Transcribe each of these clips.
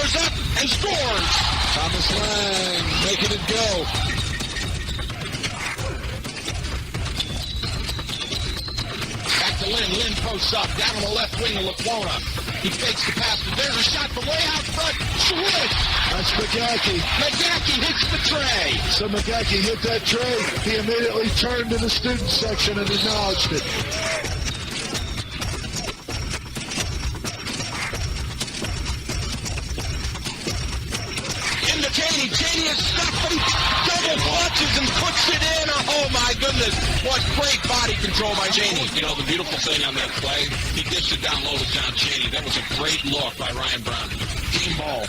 fires up and scores. Thomas Lang making it go. Back to Lynn. Lynn posts up. Down on the left wing of Laquona. He fakes the pass, but there's a shot from way out front. Swish! That's McGackie. McGackie hits the tray. So McGackie hit that tray. He immediately turned to the student section and acknowledged it. Into Cheney. Cheney is stuck, but he double clutches and puts it in. Oh, my goodness. What great body control by Cheney. You know, the beautiful thing on that play, he dished it down low to John Cheney. That was a great look by Ryan Brown. Team ball.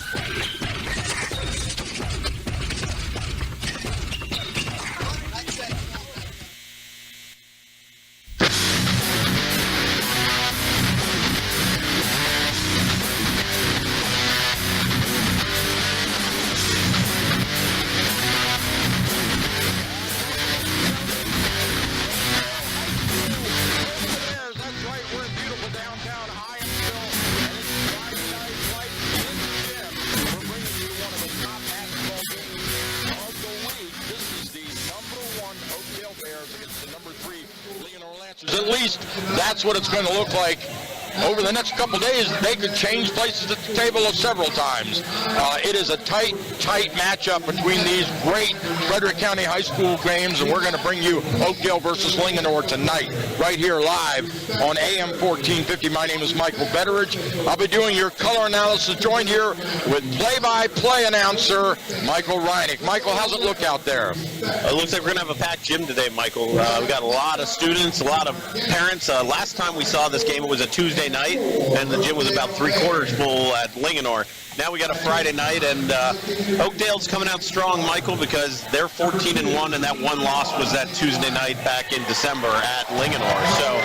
At least that's what it's going to look like. Over the next couple days, they could change places at the table several times. It is a tight matchup between these great Frederick County High School games, and we're going to bring you Oakdale versus Linganore tonight, right here live on AM 1450. My name is Michael Betteridge. I'll be doing your color analysis, joined here with play-by-play announcer Michael Reineck. Michael, how's it look out there? It looks like we're going to have a packed gym today, Michael. We got a lot of students, a lot of parents. Last time we saw this game, it was a Tuesday night, and the gym was about three-quarters full at Linganore. Now we got a Friday night, and Oakdale's coming out strong, Michael, because they're 14-1, and that one loss was that Tuesday night back in December at Linganore. So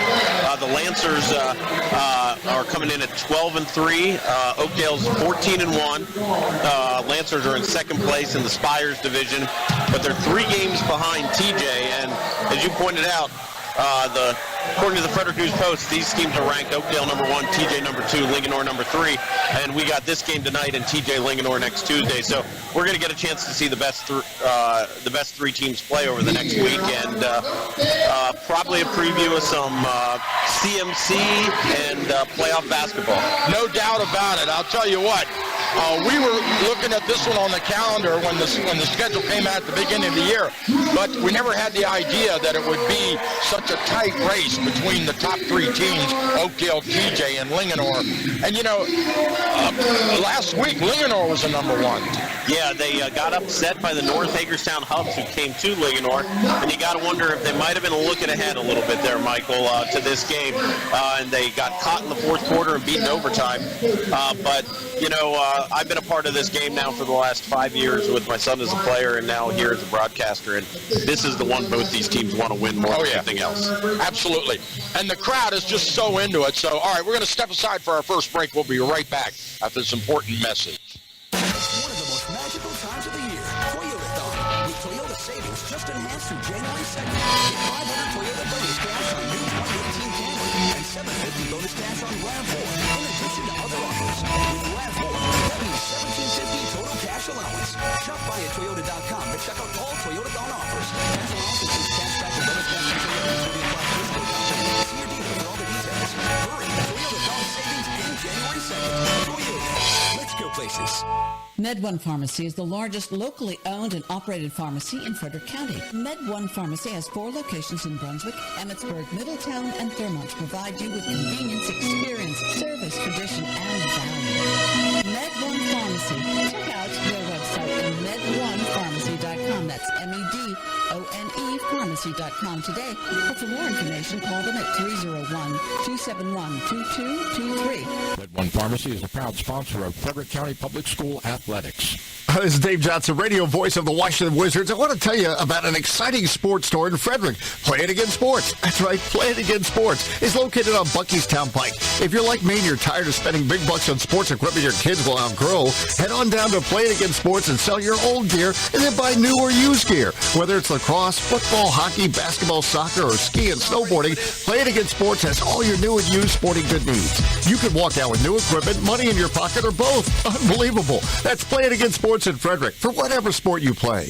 the Lancers are coming in at 12-3. Oakdale's 14-1. Lancers are in second place in the Spires division, but they're 3 games behind TJ. And as you pointed out, according to the Frederick News Post, these teams are ranked Oakdale number 1, TJ number 2, Linganore number 3, and we got this game tonight and TJ Linganore next Tuesday. So we're going to get a chance to see the best 3 teams play over the next week, and probably a preview of some CMC and playoff basketball. No doubt about it. I'll tell you what. We were looking at this one on the calendar when the schedule came out at the beginning of the year, but we never had the idea that it would be such a tight race between the top 3 teams, Oakdale, TJ, and Linganore. And, you know, last week, Linganore was the number 1. Yeah, they got upset by the North Hagerstown Hubs, who came to Linganore, and you got to wonder if they might have been looking ahead a little bit there, Michael, to this game. And they got caught in the fourth quarter and beaten overtime. But, you know, I've been a part of this game now for the last 5 years with my son as a player and now here as a broadcaster, and this is the one both these teams want to win more than anything else. Absolutely. And the crowd is just so into it. So, all right, we're going to step aside for our first break. We'll be right back after this important message. It's one of the most magical times of the year, Toyota-thon, with Toyota savings just enhanced through January 2nd. Get 500 Toyota bonus cash on new 2018 Camry and $750 bonus cash on RAV4, in addition to other offers. With RAV4, that means $1,750 total cash allowance. Shop by at Toyota.com to check out all Toyota-thon offers. Cash allowance includes cash back and bonus cash on Toyota. See your dealer for all the details. Hurry, Toyota-thon savings in January 2nd. Toyota. Let's go places. MedOne Pharmacy is the largest locally owned and operated pharmacy in Frederick County. MedOne Pharmacy has 4 locations in Brunswick, Emmitsburg, Middletown, and Thurmont to provide you with convenience, experience, service, tradition, and value. MedOne Pharmacy. Check out their website at med1pharmacy.com. That's MEDONE pharmacy.com today. Or for more information, call them at 301-271-2223. MedOne Pharmacy is a proud sponsor of Frederick County Public School Athletics. This is Dave Johnson, radio voice of the Washington Wizards. I want to tell you about an exciting sports store in Frederick. Play It Again Sports. That's right, Play It Again Sports is located on Buckystown Pike. If you're like me and you're tired of spending big bucks on sports equipment your kids will outgrow, head on down to Play It Again Sports and sell your your old gear and then buy new or used gear. Whether it's lacrosse, football, hockey, basketball, soccer, or ski and snowboarding, Playing Against Sports has all your new and used sporting good needs. You can walk out with new equipment, money in your pocket, or both. Unbelievable. That's Playing Against Sports in Frederick for whatever sport you play.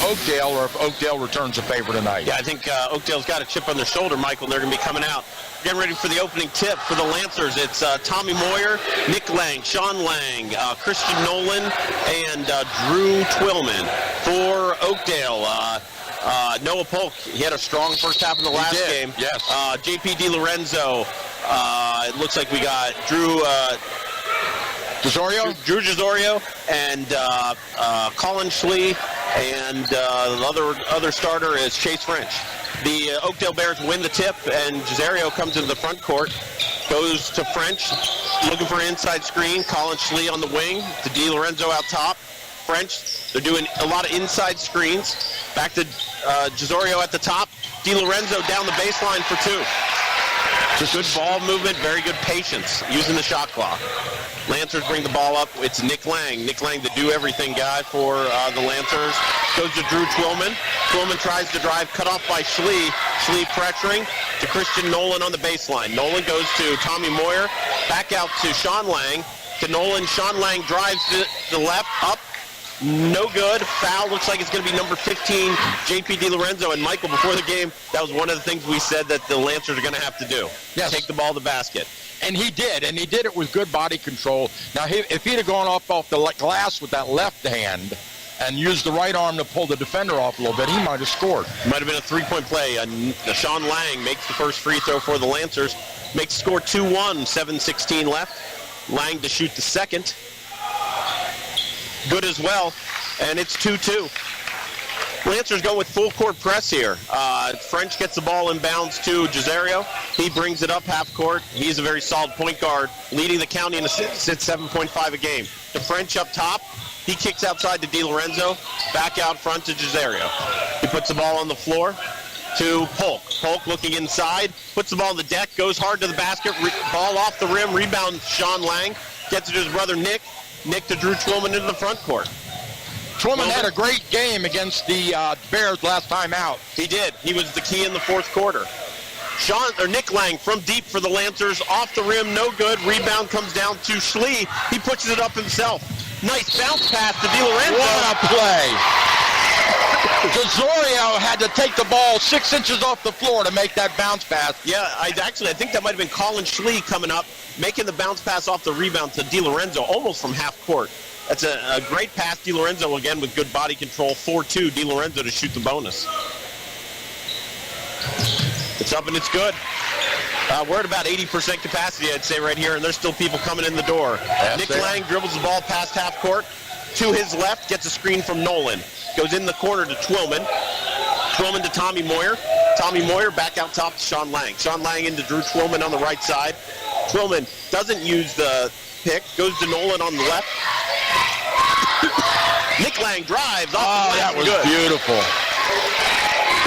Oakdale, or if Oakdale returns a favor tonight. Yeah, I think Oakdale's got a chip on their shoulder, Michael, and they're going to be coming out. Getting ready for the opening tip for the Lancers. It's Tommy Moyer, Nick Lang, Sean Lang, Christian Nolan, and Drew Twillman. For Oakdale, Noah Polk, he had a strong first half in the last game. Yes. JP DiLorenzo. It looks like we got Drew Josorio and Colin Schlee, and the other starter is Chase French. The Oakdale Bears win the tip, and Josario comes into the front court, goes to French, looking for an inside screen. Colin Schlee on the wing, to DiLorenzo out top. French, they're doing a lot of inside screens. Back to Josorio at the top. DiLorenzo down the baseline for two. Just good ball movement, very good patience using the shot clock. Lancers bring the ball up. It's Nick Lang. Nick Lang, the do-everything guy for the Lancers. Goes to Drew Twillman. Twillman tries to drive, cut off by Schlee. Schlee pressuring to Christian Nolan on the baseline. Nolan goes to Tommy Moyer. Back out to Sean Lang. To Nolan. Sean Lang drives to the left, up. No good. Foul. Looks like it's going to be number 15, JP DiLorenzo. And Michael, before the game, that was one of the things we said that the Lancers are going to have to do. Yes. Take the ball to the basket. And he did it with good body control. Now, if he'd have gone off the glass with that left hand and used the right arm to pull the defender off a little bit, he might have scored. Might have been a three-point play. Sean Lang makes the first free throw for the Lancers. Makes the score 2-1, 7:16 left. Lang to shoot the second. Good as well, and it's 2-2. Lancers go with full court press here. French gets the ball inbounds to Josario. He brings it up half court. He's a very solid point guard, leading the county in assists at 7.5 a game. To French up top. He kicks outside to DiLorenzo. Back out front to Josario. He puts the ball on the floor to Polk. Polk looking inside, puts the ball on the deck, goes hard to the basket, ball off the rim, rebound Sean Lang. Gets it to his brother Nick. Nick to Drew Twillman into the front court. Twillman had a great game against the Bears last time out. He did. He was the key in the fourth quarter. Nick Lang from deep for the Lancers. Off the rim, no good. Rebound comes down to Schlee. He pushes it up himself. Nice bounce pass to DiLorenzo. What a play. Josorio had to take the ball 6 inches off the floor to make that bounce pass. Yeah, I think that might have been Colin Schlee coming up, making the bounce pass off the rebound to DiLorenzo, almost from half court. That's a great pass. DiLorenzo, again, with good body control. 4-2, DiLorenzo to shoot the bonus. It's up and it's good. We're at about 80% capacity, I'd say, right here, and there's still people coming in the door. Nick Lang dribbles the ball past half court. To his left, gets a screen from Nolan. Goes in the corner to Twillman. Twillman to Tommy Moyer. Tommy Moyer back out top to Sean Lang. Sean Lang into Drew Twillman on the right side. Twillman doesn't use the pick. Goes to Nolan on the left. Nick Lang drives. Oh, that was beautiful.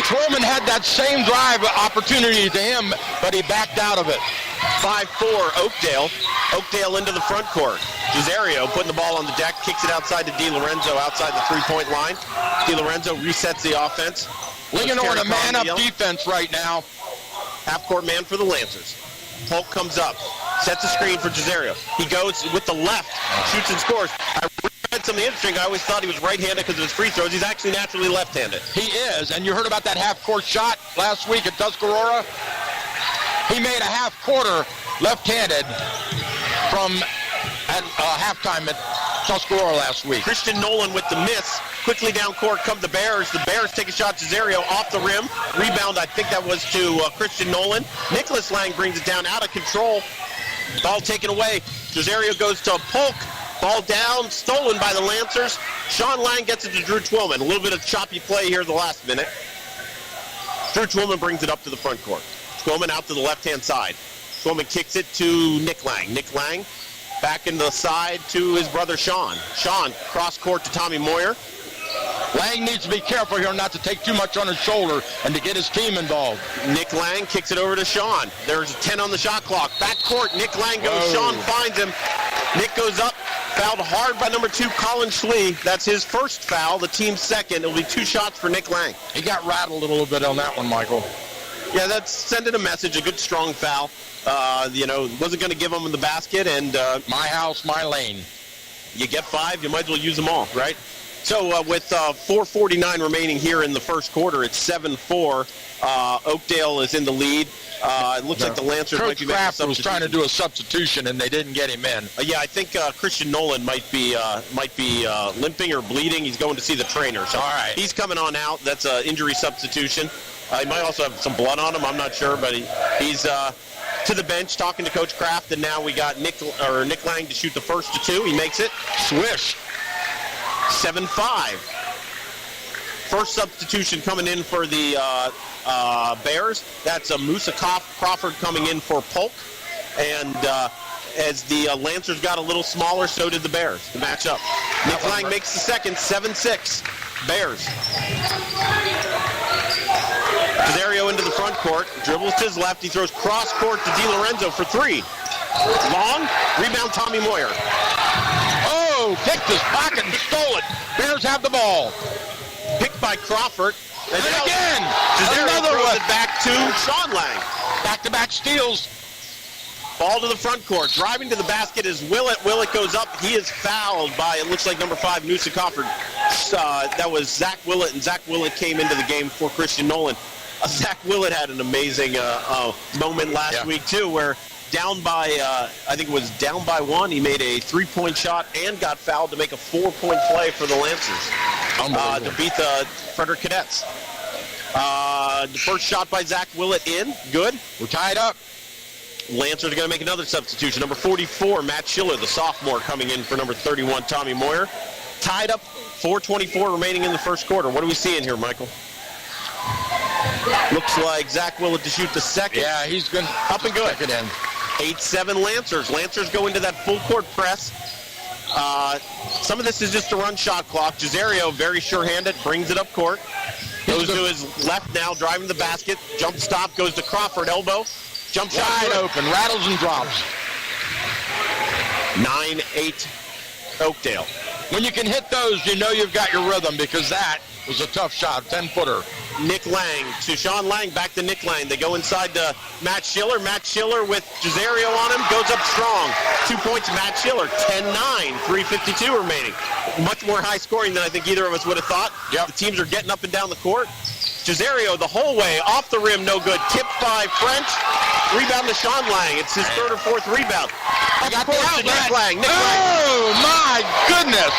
Twillman had that same drive opportunity to him, but he backed out of it. 5-4 Oakdale. Oakdale into the front court. Josario putting the ball on the deck, kicks it outside to DiLorenzo outside the three-point line. DiLorenzo resets the offense. Linganore in a man-up defense right now. Half-court man for the Lancers. Polk comes up, sets a screen for Josario. He goes with the left, shoots and scores. I read something interesting. I always thought he was right-handed because of his free throws. He's actually naturally left-handed. He is, and you heard about that half-court shot last week at Tuscarora? He made a half-quarter left-handed from at halftime at Tuscarora last week. Christian Nolan with the miss. Quickly down court come the Bears. The Bears take a shot to Josario off the rim. Rebound, I think that was to Christian Nolan. Nicholas Lang brings it down out of control. Ball taken away. Josario goes to Polk. Ball down, stolen by the Lancers. Sean Lang gets it to Drew Twillman. A little bit of choppy play here the last minute. Drew Twillman brings it up to the front court. Twillman out to the left-hand side. Twillman kicks it to Nick Lang. Nick Lang back into the side to his brother Sean. Sean cross court to Tommy Moyer. Lang needs to be careful here not to take too much on his shoulder and to get his team involved. Nick Lang kicks it over to Sean. There's 10 on the shot clock. Back court, Nick Lang goes. Whoa. Sean finds him. Nick goes up. Fouled hard by number 2, Colin Schlee. That's his first foul, the team's second. It'll be 2 shots for Nick Lang. He got rattled a little bit on that one, Michael. Yeah, that's sending a message, a good strong foul. Wasn't going to give him the basket, and My house, my lane. you get 5, you might as well use them all, right? So with 4:49 remaining here in the first quarter, it's 7-4. Oakdale is in the lead. It looks like the Lancers might Coach be making a Kraft was trying to substitution. do a substitution, and they didn't get him in. Yeah, I think Christian Nolan might be limping or bleeding. He's going to see the trainer. So All right. he's coming on out. That's an injury substitution. He might also have some blood on him. I'm not sure, but he's to the bench talking to Coach Kraft, and now we got Nick Lang to shoot the first to 2. He makes it. Swish. 7-5. First substitution coming in for the Bears. That's a Musa Crawford coming in for Polk. And as the Lancers got a little smaller, so did the Bears to match up. Nick Lang makes the second, 7-6. Bears. Cesario into the front court. Dribbles to his left. He throws cross court to DiLorenzo for 3. Long. Rebound, Tommy Moyer. Oh, picked his pocket and stole it. Bears have the ball. Picked by Crawford. And again, Cesario another throws one. it back to Sean Lang. Back-to-back steals. Ball to the front court. Driving to the basket is Willett. Willett goes up. He is fouled by, it looks like, number 5, Noosa Crawford. That was Zach Willett, and Zach Willett came into the game for Christian Nolan. Zach Willett had an amazing moment last week, too, where down by, I think it was down by 1, he made a 3-point shot and got fouled to make a 4-point play for the Lancers to beat the Frederick Cadets. The first shot by Zach Willett in. Good. We're tied up. Lancers are going to make another substitution. Number 44, Matt Schiller, the sophomore, coming in for number 31, Tommy Moyer. Tied up, 4:24 remaining in the first quarter. What are we seeing here, Michael? Looks like Zach Willett to shoot the second. Yeah, he's going up and good. It in. 8-7 Lancers. Lancers go into that full court press. Some of this is just a run shot clock. Cesario, very sure-handed, brings it up court. Goes to his left now, driving the basket. Jump stop, goes to Crawford, elbow. Jump shot Wide good. open, rattles and drops. 9-8 Oakdale. When you can hit those, you know you've got your rhythm, because that was a tough shot, 10-footer. Nick Lang to Sean Lang, back to Nick Lang. They go inside to Matt Schiller. Matt Schiller with Cesario on him, goes up strong. 2 points, Matt Schiller, 10-9, 3:52 remaining. Much more high scoring than I think either of us would have thought. Yep. The teams are getting up and down the court. Cesario the whole way, off the rim, no good. Tipped by French. Rebound to Sean Lang. It's his 3rd or 4th rebound. I got the To Nick outlet. Lang. Nick Lang. Oh, my goodness.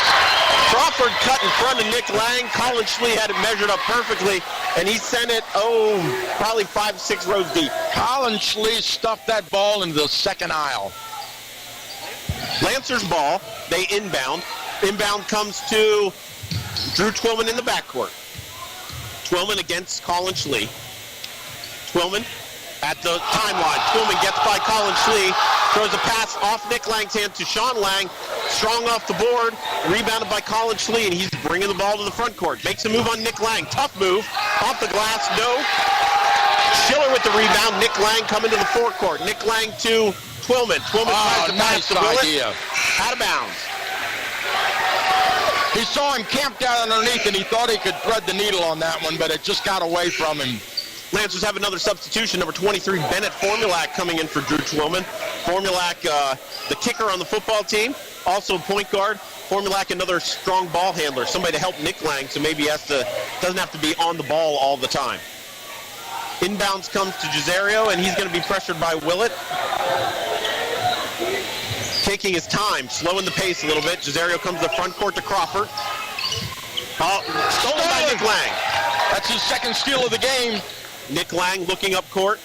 Crawford cut in front of Nick Lang. Colin Schlee had it measured up perfectly, and he sent it, probably 5-6 rows deep. Colin Schlee stuffed that ball into the second aisle. Lancers ball. They inbound. Inbound comes to Drew Twillman in the backcourt. Twillman against Colin Schlee. Twillman at the timeline. Twillman gets by Colin Schlee. Throws a pass off Nick Lang's hand to Sean Lang. Strong off the board. Rebounded by Colin Schlee, and he's bringing the ball to the front court. Makes a move on Nick Lang. Tough move. Off the glass. No. Schiller with the rebound. Nick Lang coming to the forecourt. Nick Lang to Twillman. Twillman tries to pass nice to Willett. idea. Out of bounds. He saw him camped down underneath, and he thought he could thread the needle on that one, but it just got away from him. Lancers have another substitution. Number 23, Bennett Formulac, coming in for Drew Twillman. Formulac, the kicker on the football team, also point guard. Formulac, another strong ball handler, somebody to help Nick Lang, so maybe he doesn't have to be on the ball all the time. Inbounds comes to Cesario, and he's going to be pressured by Willett. Taking his time, slowing the pace a little bit. Cesario comes to the front court to Crawford. Stolen by Nick Lang. That's his second steal of the game. Nick Lang looking up court,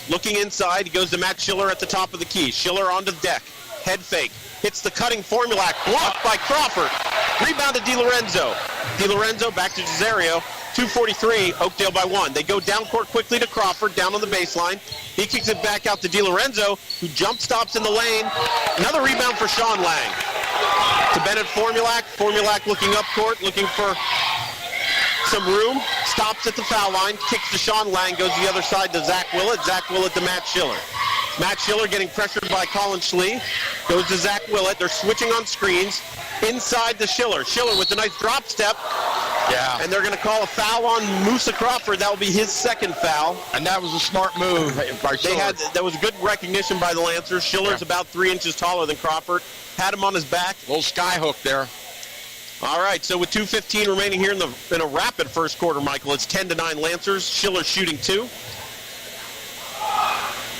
looking inside. He goes to Matt Schiller at the top of the key. Schiller onto the deck. Head fake. Hits the cutting Formulac. Blocked by Crawford. Rebound to DiLorenzo. DiLorenzo back to Cesario. 2:43, Oakdale by 1. They go down court quickly to Crawford, down on the baseline. He kicks it back out to DiLorenzo, who jump stops in the lane. Another rebound for Sean Lang. To Bennett Formulac. Formulac looking up court, looking for some room. Stops at the foul line, kicks to Sean Lang, goes to the other side to Zach Willett. Zach Willett to Matt Schiller. Matt Schiller getting pressured by Colin Schlee. Goes to Zach Willett. They're switching on screens. Inside to Schiller. Schiller with a nice drop step. Yeah. And they're going to call a foul on Musa Crawford. That will be his second foul. And that was a smart move by Schiller. That was good recognition by the Lancers. Schiller's about 3 inches taller than Crawford. Had him on his back. Little sky hook there. All right, so with 2:15 remaining here in a rapid first quarter, Michael, it's 10-9 Lancers. Schiller shooting 2.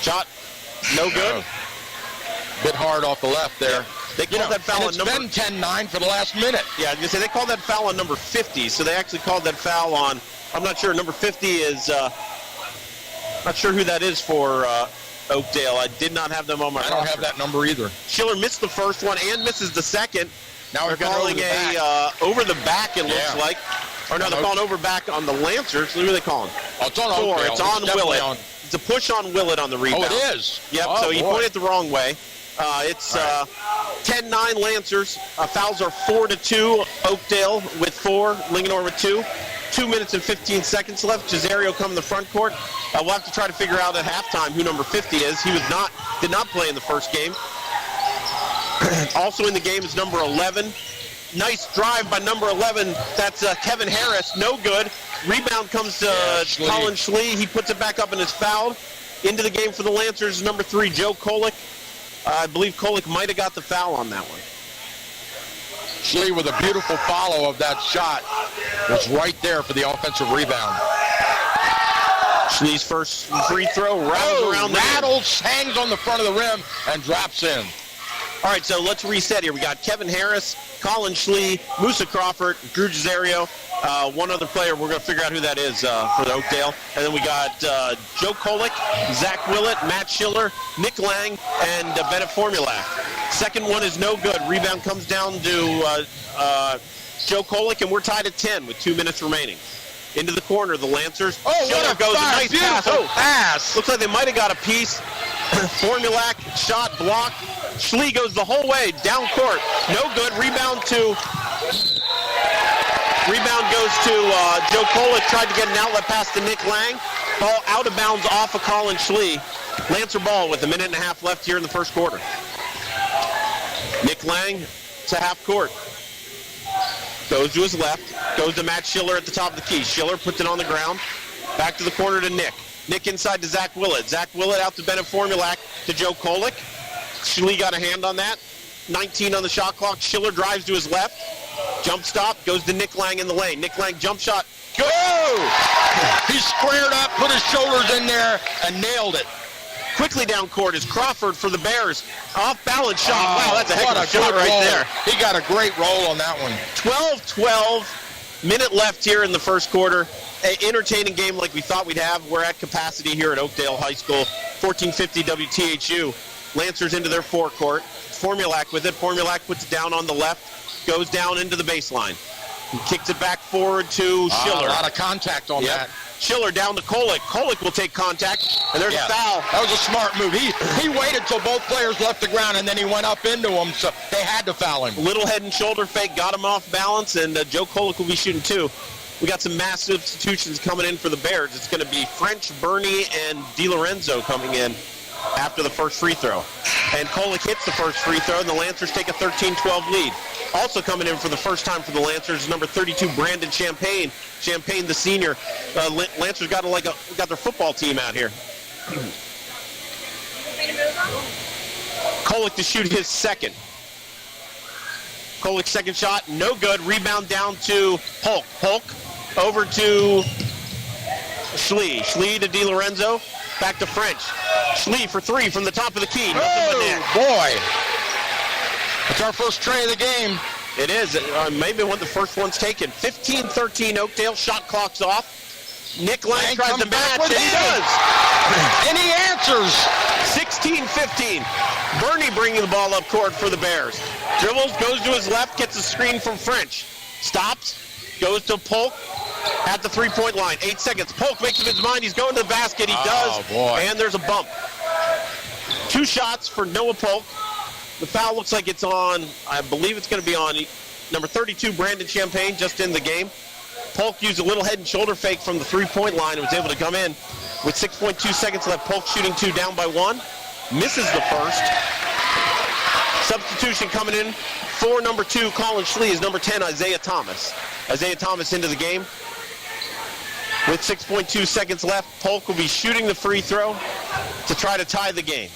Shot, no good. Bit hard off the left there. They called that foul on number... It's been 10-9 for the last minute. Yeah, I was going to say, they called that foul on number 50, so they actually called that foul on... I'm not sure. Number 50 is... not sure who that is for Oakdale. I did not have them on my roster. I don't have that number either. Schiller missed the first one and misses the second. Now they're calling over the back, it looks like. Or no, they're calling over back on the Lancers. Who are they calling? Oh, it's on Four. Oakdale. It's on Willett. It's a push on Willett on the rebound. Oh, it is? Yep, Oh, so he boy. pointed the wrong way. It's 10-9 Lancers. Fouls are 4-2. Oakdale with 4. Linganore with 2. 2 minutes and 15 seconds left. Cesario come in the front court. We'll have to try to figure out at halftime who number 50 is. He did not play in the first game. Also in the game is number 11. Nice drive by number 11. That's Kevin Harris. No good. Rebound comes to Colin Schlee. He puts it back up and is fouled. Into the game for the Lancers, number 3, Joe Kolick. I believe Kolick might have got the foul on that one. Schlee with a beautiful follow of that shot was right there for the offensive rebound. Schlee's first free throw rattles around the rattles, hangs on the front of the rim, and drops in. All right, so let's reset here. We got Kevin Harris, Colin Schlee, Musa Crawford, Drew Cesario, one other player. We're going to figure out who that is for the Oakdale. And then we got Joe Kolick, Zach Willett, Matt Schiller, Nick Lang, and Bennett Formulac. Second one is no good. Rebound comes down to Joe Kolick, and we're tied at 10 with 2 minutes remaining. Into the corner, the Lancers. Oh, Schiller what a nice beautiful pass. Looks like they might have got a piece. Formulac, shot blocked. Schlee goes the whole way down court. No good. Rebound goes to Joe Kolick. Tried to get an outlet pass to Nick Lang. Ball out of bounds off of Colin Schlee. Lancer ball with a minute and a half left here in the first quarter. Nick Lang to half court. Goes to his left. Goes to Matt Schiller at the top of the key. Schiller puts it on the ground. Back to the corner to Nick. Nick inside to Zach Willett. Zach Willett out to Bennett Formulac to Joe Kolick. Schlee got a hand on that. 19 on the shot clock. Schiller drives to his left. Jump stop. Goes to Nick Lang in the lane. Nick Lang jump shot. Go! He squared up, put his shoulders in there, and nailed it. Quickly down court is Crawford for the Bears. Off balance shot. Wow, that's a heck of a shot right there. He got a great roll on that one. 12-12. Minute left here in the first quarter. An entertaining game like we thought we'd have. We're at capacity here at Oakdale High School. 1450 WTHU. Lancers into their forecourt. Formulac with it. Formulac puts it down on the left. Goes down into the baseline. He kicks it back forward to Schiller. A lot of contact on that. Schiller down to Kolick. Kolick will take contact, and there's a foul. That was a smart move. He waited till both players left the ground, and then he went up into him, so they had to foul him. Little head and shoulder fake, got him off balance, and Joe Kolick will be shooting 2. We got some mass substitutions coming in for the Bears. It's going to be French, Bernie, and DiLorenzo coming in after the first free throw. And Kolick hits the first free throw, and the Lancers take a 13-12 lead. Also coming in for the first time for the Lancers is number 32, Brandon Champagne. Champagne, the senior. Lancers got their football team out here. Kolick to shoot his second. Kolick's second shot, no good. Rebound down to Polk. Polk over to Schlee. Schlee to DiLorenzo. Back to French. Schlee for 3 from the top of the key. Boy. It's our first tray of the game. It is. Maybe one of the first ones taken. 15-13 Oakdale. Shot clock's off. Nick Lang tries to match, and he does. And he answers. 16-15. Bernie bringing the ball up court for the Bears. Dribbles, goes to his left, gets a screen from French. Stops, goes to Polk at the three-point line. 8 seconds. Polk makes up his mind. He's going to the basket. He does. Boy. And there's a bump. 2 shots for Noah Polk. The foul looks like it's on, I believe it's going to be on number 32, Brandon Champagne, just in the game. Polk used a little head and shoulder fake from the three-point line and was able to come in with 6.2 seconds left. Polk shooting 2, down by 1. Misses the first. Substitution coming in for number 2, Colin Schlee, is number 10, Isaiah Thomas. Isaiah Thomas into the game with 6.2 seconds left. Polk will be shooting the free throw to try to tie the game.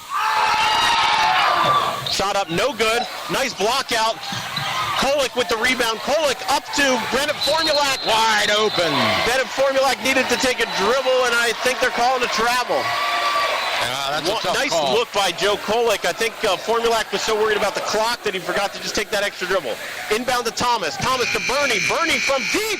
Shot up, no good. Nice block out. Kolick with the rebound. Kolick up to Bennett Formulac. Wide open. Bennett Formulac needed to take a dribble, and I think they're calling a travel. That's a tough nice call. look by Joe Kolick. I think Formulac was so worried about the clock that he forgot to just take that extra dribble. Inbound to Thomas. Thomas to Bernie. Bernie from deep.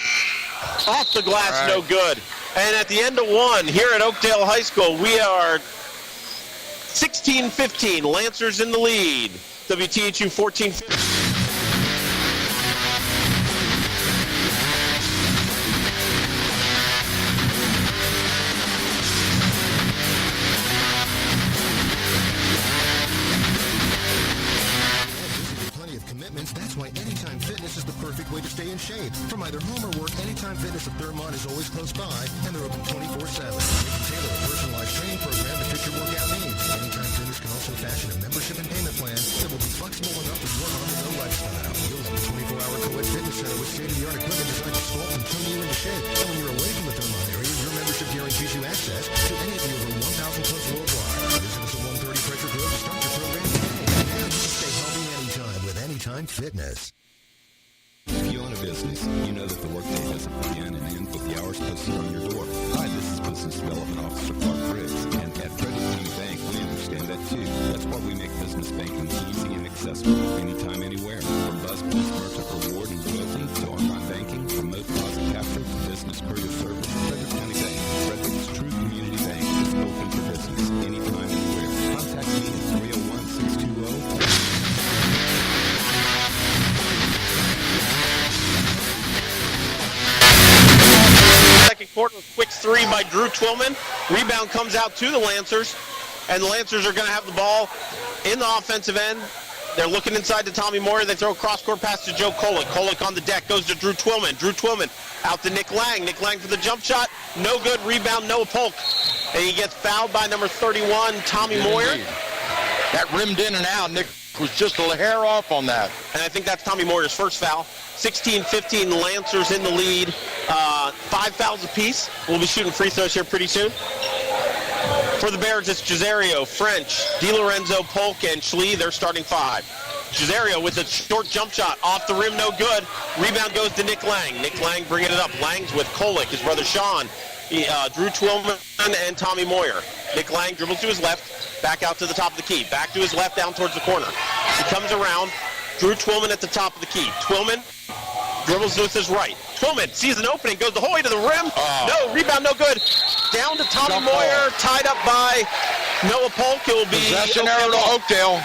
Off the glass, Right. no good. And at the end of 1, here at Oakdale High School, we are 16-15. Lancers in the lead. WTHU 14-15. That's why Anytime Fitness is the perfect way to stay in shape. From either home or work, Anytime Fitness at Thurmont is always close by, and they're open 24/7. They can tailor a personalized training program to fit your workout needs. Anytime Fitness can also fashion a membership and payment plan that will be flexible enough for your on-the-go lifestyle. You'll have a 24-hour co-ed fitness center with state-of-the-art equipment designed to sculpt and tune you into shape. And when you're away from the Thurmont area, your membership guarantees you access to any of the over 1,000 clubs worldwide. Visit us at 130 Frederick Road to start your program today. And you can stay healthy anytime with Anytime Fitness. If you own a business, you know that the workday doesn't begin and end with the hours posted on your door. Hi, this is Business Development Officer Clark Briggs, and at Frederick County Bank, we understand that too. That's why we make business banking easy and accessible, anytime, anywhere. From buzz customers to reward and loyalty to online banking, remote deposit capture to business courier service. Frederick County Bank, Frederick's true community bank, is open for business, anytime, anywhere. Contact me at 301-620. Second quarter, quick 3 by Drew Twillman. Rebound comes out to the Lancers, and the Lancers are going to have the ball in the offensive end. They're looking inside to Tommy Moyer. They throw a cross-court pass to Joe Kolick. Kolick on the deck, goes to Drew Twillman. Drew Twillman out to Nick Lang. Nick Lang for the jump shot. No good. Rebound, Noah Polk. And he gets fouled by number 31, Tommy Moyer. That rimmed in and out. Nick was just a hair off on that. And I think that's Tommy Moyer's first foul. 16-15, Lancers in the lead. 5 fouls apiece. We'll be shooting free throws here pretty soon. For the Bears, it's Giserio, French, DiLorenzo, Polk, and Schlee. They're starting 5. Giserio with a short jump shot. Off the rim, no good. Rebound goes to Nick Lang. Nick Lang bringing it up. Lang's with Kolick, his brother Sean, Drew Twillman, and Tommy Moyer. Nick Lang dribbles to his left, back out to the top of the key. Back to his left, down towards the corner. He comes around. Drew Twillman at the top of the key. Twillman dribbles with his right. Twillman sees an opening, goes the whole way to the rim. No, rebound, no good. Down to Tommy Moyer, tied up by Noah Polk. It will be possession arrow to Oakdale.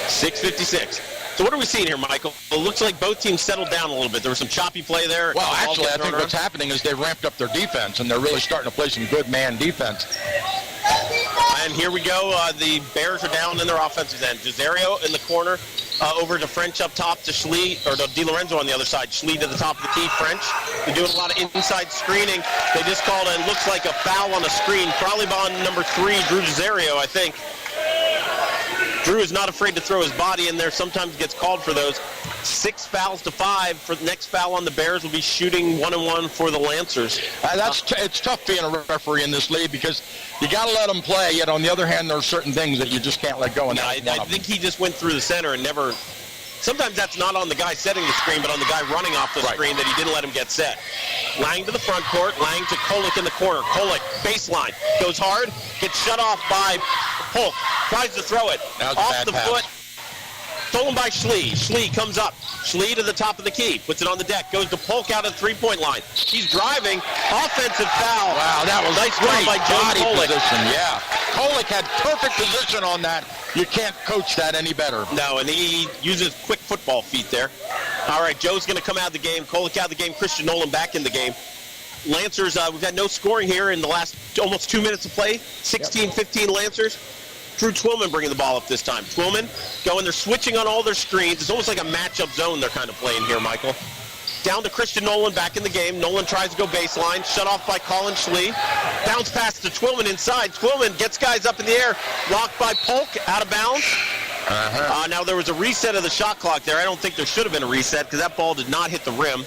6:56. So what are we seeing here, Michael? It looks like both teams settled down a little bit. There was some choppy play there. Well, actually, I think what's happening is they've ramped up their defense, and they're really starting to play some good man defense. And here we go. The Bears are down in their offensive end. Giserio in the corner, over to French up top to Schlee, or to DiLorenzo on the other side. Schlee to the top of the key. French, they're doing a lot of inside screening. They just called it, looks like a foul on a screen, probably on number 3, Drew Giserio, I think. Drew is not afraid to throw his body in there. Sometimes gets called for those. 6 fouls to 5. For the next foul on the Bears will be shooting 1-1 for the Lancers. It's tough being a referee in this league because you got to let them play. Yet on the other hand, there are certain things that you just can't let go. And I think he just went through the center and never. Sometimes that's not on the guy setting the screen, but on the guy running off the screen that he didn't let him get set. Lang to the front court. Lang to Kolick in the corner. Kolick, baseline. Goes hard. Gets shut off by Polk. Tries to throw it. That was off a bad the pass. foot Stolen by Schlee. Schlee comes up. Schlee to the top of the key. Puts it on the deck. Goes to Polk out of the three-point line. He's driving. Offensive foul. Wow, that was nice great job by Joe body Kolick. position. Yeah. Kolick had perfect position on that. You can't coach that any better. No, and he uses quick football feet there. All right, Joe's going to come out of the game. Kolick out of the game. Christian Nolan back in the game. Lancers, we've had no scoring here in the last almost 2 minutes of play. 16-15 Lancers. Drew Twillman bringing the ball up this time. Twillman going, they're switching on all their screens. It's almost like a matchup zone they're kind of playing here, Michael. Down to Christian Nolan back in the game. Nolan tries to go baseline. Shut off by Colin Schlee. Bounce pass to Twillman inside. Twillman gets guys up in the air. Blocked by Polk, out of bounds. Now there was a reset of the shot clock there. I don't think there should have been a reset because that ball did not hit the rim.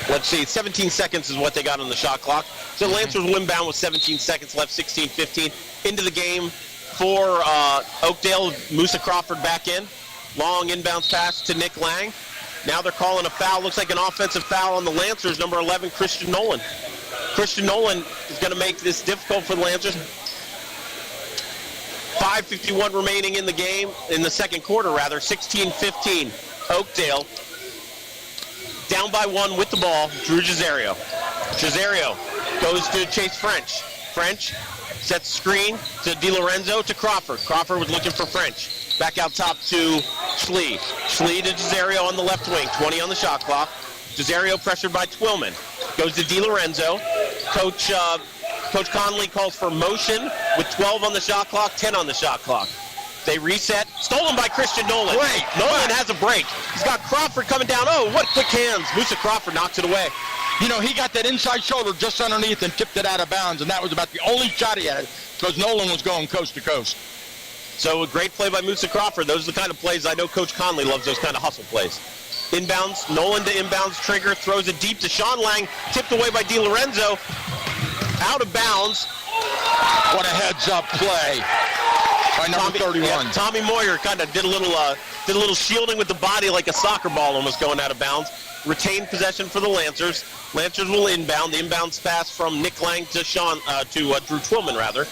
Let's see, 17 seconds is what they got on the shot clock. So Lancers will inbound with 17 seconds left, 16-15. Into the game for Oakdale. Musa Crawford back in. Long inbounds pass to Nick Lang. Now they're calling a foul. Looks like an offensive foul on the Lancers, number 11, Christian Nolan. Christian Nolan is going to make this difficult for the Lancers. 5:51 remaining in the game, in the second quarter, rather. 16-15, Oakdale. Down by one with the ball, Drew Cesario. Cesario goes to Chase French. French sets screen to DiLorenzo to Crawford. Crawford was looking for French. Back out top to Schlee. Schlee to Cesario on the left wing. 20 on the shot clock. Cesario pressured by Twillman. Goes to DiLorenzo. Coach Conley calls for motion with 12 on the shot clock, 10 on the shot clock. They reset. Stolen by Christian Nolan. Great. Nolan has a break. He's got Crawford coming down. Oh, what quick hands. Musa Crawford knocks it away. You know, he got that inside shoulder just underneath and tipped it out of bounds, and that was about the only shot he had because Nolan was going coast to coast. So a great play by Musa Crawford. Those are the kind of plays I know Coach Conley loves, those kind of hustle plays. Inbounds, Nolan to inbounds, trigger, throws it deep to Sean Lang, tipped away by DiLorenzo. Out of bounds. What a heads-up play by number 31. Yeah, Tommy Moyer kind of did a little shielding with the body like a soccer ball almost going out of bounds. Retained possession for the Lancers. Lancers will inbound. The inbounds pass from Nick Lang to Drew Twillman, rather.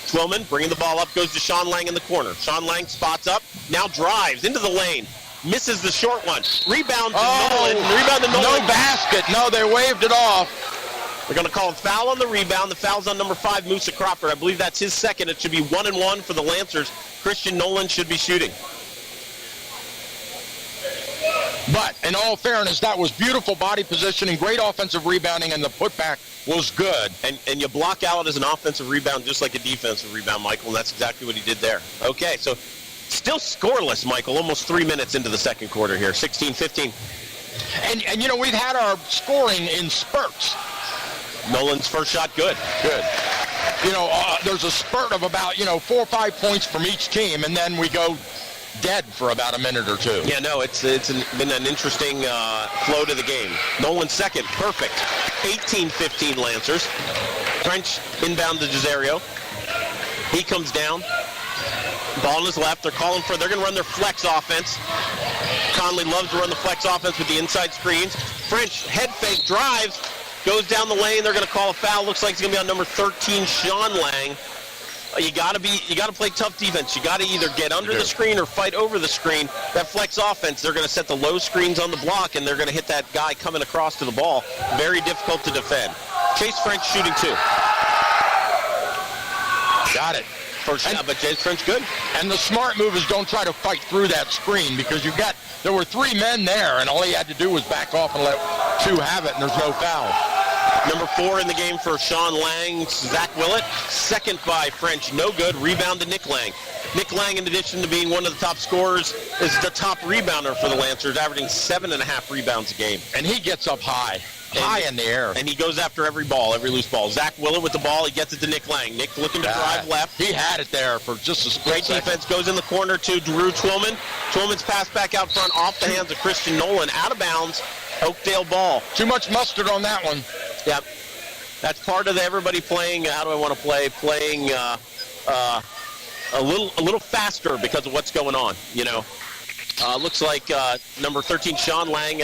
Twillman bringing the ball up, goes to Sean Lang in the corner. Sean Lang spots up, now drives into the lane. Misses the short one. Rebound to Nolan. Rebound to Nolan. No basket. No, they waved it off. They're going to call a foul on the rebound. The foul's on number 5, Musa Crawford. I believe that's his second. It should be 1-1 for the Lancers. Christian Nolan should be shooting. But in all fairness, that was beautiful body positioning, great offensive rebounding, and the putback was good. And you block out as an offensive rebound just like a defensive rebound, Michael, and that's exactly what he did there. Okay, so still scoreless, Michael, almost 3 minutes into the second quarter here, 16-15. And you know, we've had our scoring in spurts. Nolan's first shot, good. Good. You know, there's a spurt of about, 4 or 5 points from each team, and then we go dead for about a minute or two. Yeah, no, it's been an interesting flow to the game. Nolan's second, perfect. 18-15 Lancers. French inbound to Cesario. He comes down. Ball on his left. They're going to run their flex offense. Conley loves to run the flex offense with the inside screens. French head fake, drives, goes down the lane. They're going to call a foul. Looks like it's going to be on number 13, Sean Lang. You got to play tough defense. You got to either get under the screen or fight over the screen. That flex offense, they're going to set the low screens on the block, and they're going to hit that guy coming across to the ball. Very difficult to defend. Chase French shooting 2. Got it. First shot, but Chase French good. And the smart move is don't try to fight through that screen because there were 3 men there, and all he had to do was back off and let 2 have it, and there's no foul. Number 4 in the game for Sean Lang, Zach Willett. Second by French, no good. Rebound to Nick Lang. Nick Lang, in addition to being one of the top scorers, is the top rebounder for the Lancers, averaging 7.5 rebounds a game. And he gets up high in the air. And he goes after every loose ball. Zach Willett with the ball. He gets it to Nick Lang. Nick looking to drive left. He had it there for just a split Great defense. Goes in the corner to Drew Twillman. Twillman's pass back out front off the hands of Christian Nolan. Out of bounds. Oakdale ball. Too much mustard on that one. Yep. That's part of everybody playing. How do I want to play? Playing a little faster because of what's going on. Looks like number 13, Sean Lang,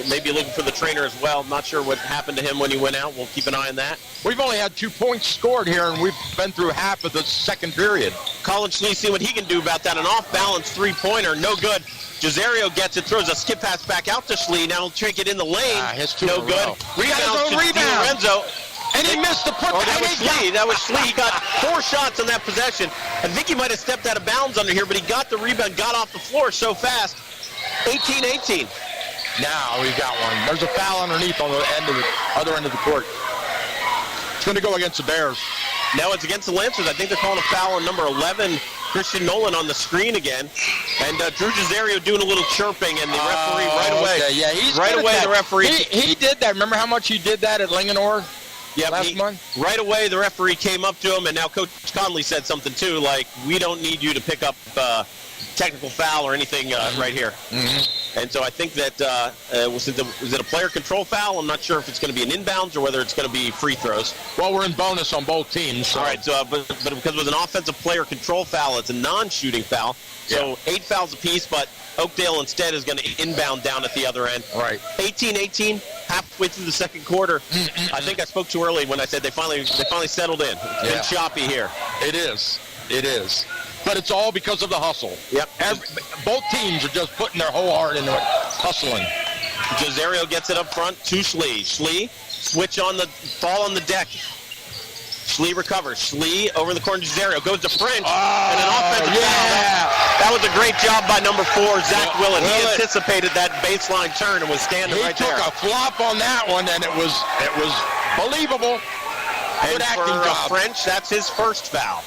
maybe looking for the trainer as well. Not sure what happened to him when he went out. We'll keep an eye on that. We've only had 2 points scored here, and we've been through half of the second period. Colin Schnee, see what he can do about that. An off-balance three-pointer, no good. Josario gets it, throws a skip pass back out to Schley. Now he'll take it in the lane. No good. Rebound. Lorenzo. And he missed the put. That was Schley. He got 4 shots on that possession. I think he might have stepped out of bounds under here, but he got the rebound, got off the floor so fast. 18-18. Now we got one. There's a foul underneath on the other end of the court. It's going to go against the Bears. Now it's against the Lancers. I think they're calling a foul on number 11, Christian Nolan, on the screen again. And Drew Josario doing a little chirping, and the referee right away. Okay. Yeah, he's right away. The referee. He did that. Remember how much he did that at Linganore? Last month? Right away, the referee came up to him, and now Coach Conley said something too, like, we don't need you to pick up technical foul or anything right here. Mm-hmm. And so I think that was it a player control foul? I'm not sure if it's going to be an inbounds or whether it's going to be free throws. Well, we're in bonus on both teams. So. All right, so but because it was an offensive player control foul, it's a non-shooting foul. So 8 fouls apiece, but Oakdale instead is going to inbound down at the other end. Right. 18-18, halfway through the second quarter. I think I spoke too early when I said they finally settled in. It's been choppy here. It is. But it's all because of the hustle. Yep. Both teams are just putting their whole heart into it, hustling. Josario gets it up front to Schley. Schley, ball on the deck. Schley recovers. Schley over the corner to Josario. Goes to French. And an offensive foul. That was a great job by number 4, Zach Willett. He anticipated that baseline turn and was standing right there. He took a flop on that one, and it was believable. Good acting job. French, that's his first foul.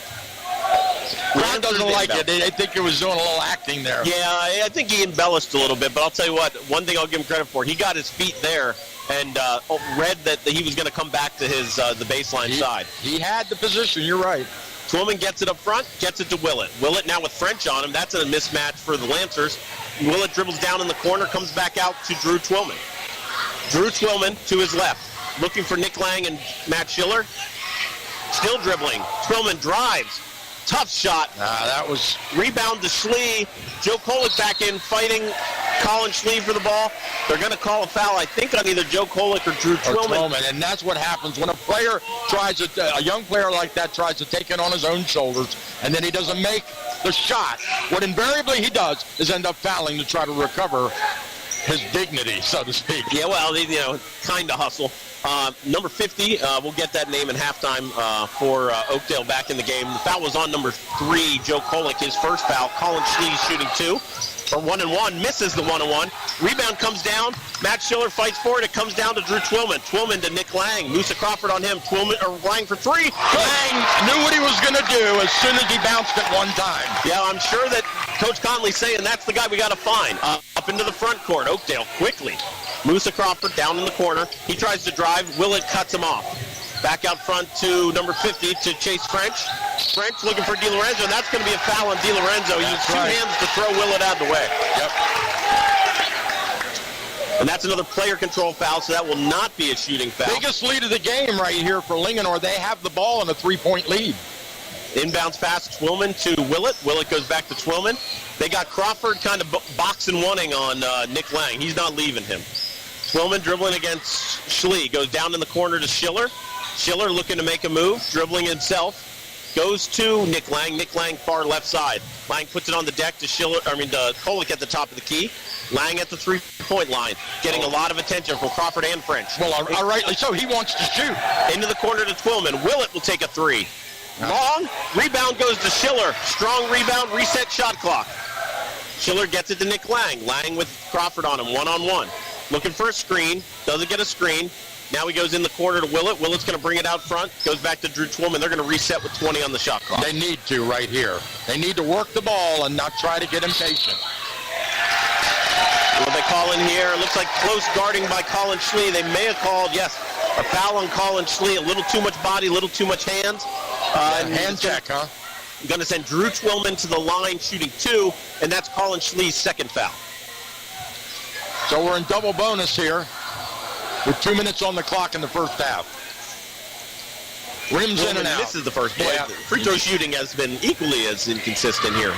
Ron doesn't like it. They think he was doing a little acting there. Yeah, I think he embellished a little bit, but I'll tell you what, one thing I'll give him credit for, he got his feet there and read that he was going to come back to his the baseline side. He had the position, you're right. Twillman gets it up front, gets it to Willett. Willett now with French on him. That's a mismatch for the Lancers. Willett dribbles down in the corner, comes back out to Drew Twillman. Drew Twillman to his left, looking for Nick Lang and Matt Schiller. Still dribbling. Twillman drives. Tough shot. That was... Rebound to Schley. Joe Kolick back in, fighting Colin Schley for the ball. They're going to call a foul, I think, on either Joe Kolick or Drew Twillman. And that's what happens when a young player like that tries to take it on his own shoulders, and then he doesn't make the shot. What invariably he does is end up fouling to try to recover his dignity, so to speak. Yeah, well, kind of hustle. Number 50, we'll get that name in halftime for Oakdale back in the game. The foul was on number 3, Joe Kolick, his first foul. Colin Schley shooting 2 for 1-1, misses the 1-1. Rebound comes down. Matt Schiller fights for it. It comes down to Drew Twillman. Twillman to Nick Lang. Musa Crawford on him. Lang for 3. Lang knew what he was going to do as soon as he bounced it one time. Yeah, I'm sure that Coach Conley's saying that's the guy we got to find. Up into the front court. Oakdale quickly. Musa Crawford down in the corner. He tries to drive. Willett cuts him off. Back out front to number 50 to Chase French. French looking for DiLorenzo. That's going to be a foul on DiLorenzo. He used 2 hands to throw Willett out of the way. Yep. And that's another player control foul, so that will not be a shooting foul. Biggest lead of the game right here for Linganore. They have the ball in a 3-point lead. Inbounds pass, Twillman to Willett. Willett goes back to Twillman. They got Crawford kind of boxing one-ing on Nick Lang. He's not leaving him. Twillman dribbling against Schley. Goes down in the corner to Schiller. Schiller looking to make a move, dribbling himself. Goes to Nick Lang. Nick Lang far left side. Lang puts it on the deck to Kolick at the top of the key. Lang at the 3-point line, getting a lot of attention from Crawford and French. Well, rightly so. He wants to shoot. Into the corner to Twillman. Willett will take a 3. Long. Rebound goes to Schiller. Strong rebound. Reset shot clock. Schiller gets it to Nick Lang. Lang with Crawford on him, 1-on-1. Looking for a screen. Doesn't get a screen. Now he goes in the corner to Willett. Willett's going to bring it out front. Goes back to Drew Twillman. They're going to reset with 20 on the shot clock. They need to right here. They need to work the ball and not try to get impatient. What they call in here, it looks like close guarding by Colin Schley. They may have called, yes, a foul on Colin Schley. A little too much body, a little too much hands. Hand check, huh? I'm going to send Drew Twillman to the line shooting 2, and that's Colin Schley's second foul. So we're in double bonus here with 2 minutes on the clock in the first half. Rims in and out. This is the first play. Yeah. Free throw shooting has been equally as inconsistent here.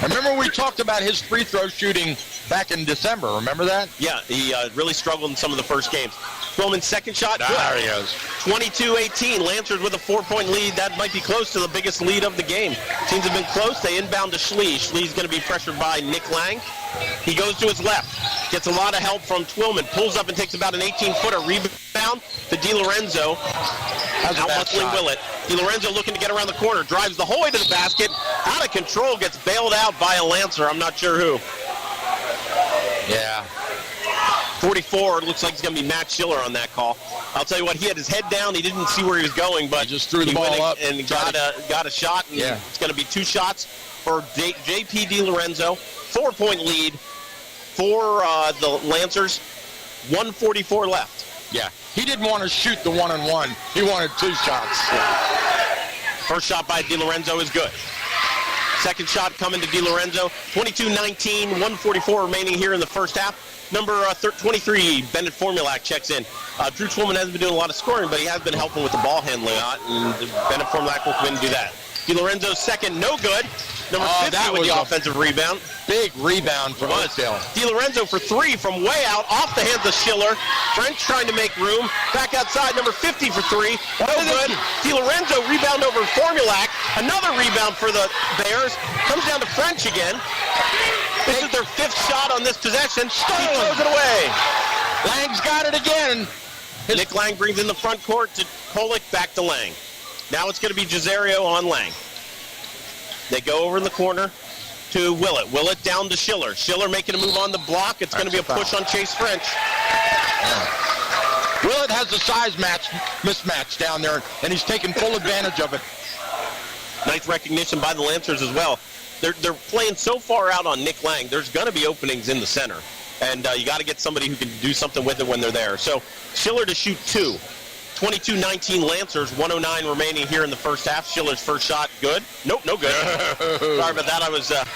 Remember we talked about his free throw shooting back in December. Remember that? Yeah, he really struggled in some of the first games. Twillman's second shot, good. There he is. 22-18. Lancers with a 4-point lead. That might be close to the biggest lead of the game. Teams have been close. They inbound to Schlee. Schlee's going to be pressured by Nick Lang. He goes to his left. Gets a lot of help from Twillman. Pulls up and takes about an 18-footer. Rebound to DiLorenzo. Out-muscling Willett. DiLorenzo looking to get around the corner. Drives the whole way to the basket. Out of control. Gets bailed out by a Lancer. I'm not sure who. Yeah. 44, looks like it's going to be Matt Schiller on that call. I'll tell you what, he had his head down. He didn't see where he was going, but he just threw the he ball went up and got a shot. And it's going to be 2 shots for J.P. DiLorenzo. 4-point lead for the Lancers. 1:44 left. Yeah. He didn't want to shoot the 1-on-1. He wanted 2 shots. First shot by DiLorenzo is good. Second shot coming to DiLorenzo. 22-19, 1:44 remaining here in the first half. Number 23, Bennett Formulac checks in. Drew Twillman hasn't been doing a lot of scoring, but he has been helping with the ball handling a lot, and Bennett Formulac will come in and do that. DiLorenzo's second, no good. Number 50 with the offensive rebound. Big rebound for Oakdale. DiLorenzo for 3 from way out, off the hands of Schiller. French trying to make room. Back outside, number 50 for 3. No good. DiLorenzo rebound over Formulac. Another rebound for the Bears. Comes down to French again. This is their 5th shot on this possession. He throws it away. Lang's got it again. Nick Lang brings in the front court to Kolick, back to Lang. Now it's going to be Giserio on Lang. They go over in the corner to Willett. Willett down to Schiller. Schiller making a move on the block. It's going to be a push on Chase French. Willett has the size mismatch down there, and he's taking full advantage of it. Nice recognition by the Lancers as well. They're playing so far out on Nick Lang, there's going to be openings in the center. And you got to get somebody who can do something with it when they're there. So Schiller to shoot 2. 22-19 Lancers, 1:09 remaining here in the first half. Schiller's first shot, good. Nope, no good. Sorry about that. I was that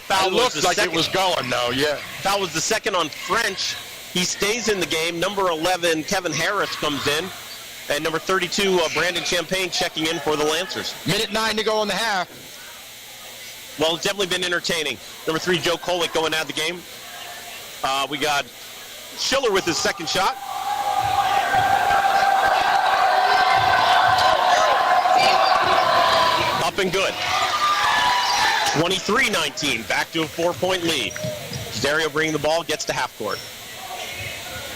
foul was the second. It was going, though, yeah. Foul was the second on French. He stays in the game. Number 11, Kevin Harris comes in. And number 32, Brandon Champagne checking in for the Lancers. 1:09 to go in the half. Well, it's definitely been entertaining. Number 3, Joe Kolick going out of the game. We got Schiller with his second shot. Up and good. 23-19, back to a 4-point lead. Giserio bringing the ball, gets to half court.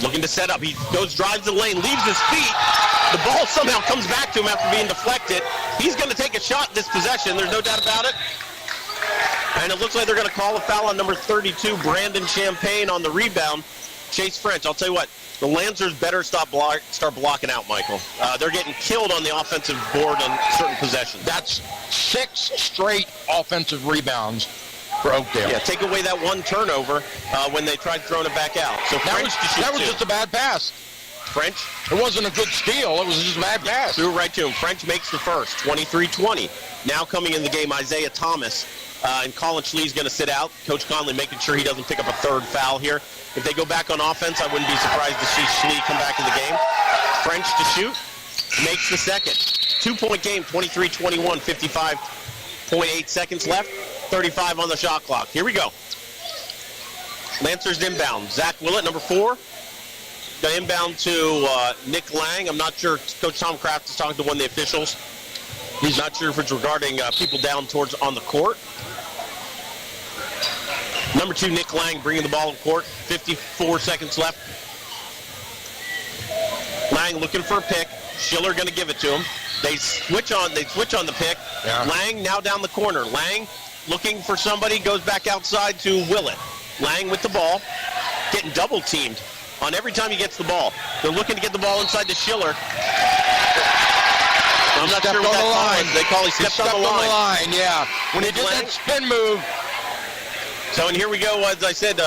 Looking to set up. He drives the lane, leaves his feet. The ball somehow comes back to him after being deflected. He's going to take a shot this possession. There's no doubt about it. And it looks like they're going to call a foul on number 32, Brandon Champagne, on the rebound. Chase French. I'll tell you what, the Lancers better start blocking out, Michael. They're getting killed on the offensive board on certain possessions. That's 6 straight offensive rebounds for Oakdale. Yeah, take away that one turnover when they tried throwing it back out. So that was just a bad pass. French. It wasn't a good steal. It was just a bad pass. Threw it right to him. French makes the first, 23-20. Now coming in the game, Isaiah Thomas. And Colin Schlee's going to sit out. Coach Conley making sure he doesn't pick up a third foul here. If they go back on offense, I wouldn't be surprised to see Schlee come back in the game. French to shoot. Makes the second. 2-point game, 23-21, 55.8 seconds left. 35 on the shot clock. Here we go. Lancers inbound. Zach Willett, number 4. The inbound to Nick Lang. I'm not sure. Coach Tom Kraft is talking to one of the officials. He's not sure if it's regarding people down towards on the court. Number 2, Nick Lang bringing the ball to court. 54 seconds left. Lang looking for a pick. Schiller going to give it to him. They switch on the pick. Yeah. Lang now down the corner. Lang looking for somebody, goes back outside to Willett. Lang with the ball, getting double teamed on every time he gets the ball. They're looking to get the ball inside to Schiller. I'm not sure what that call is. They call he stepped on the line. Yeah. When he did that spin move. So, and here we go, as I said,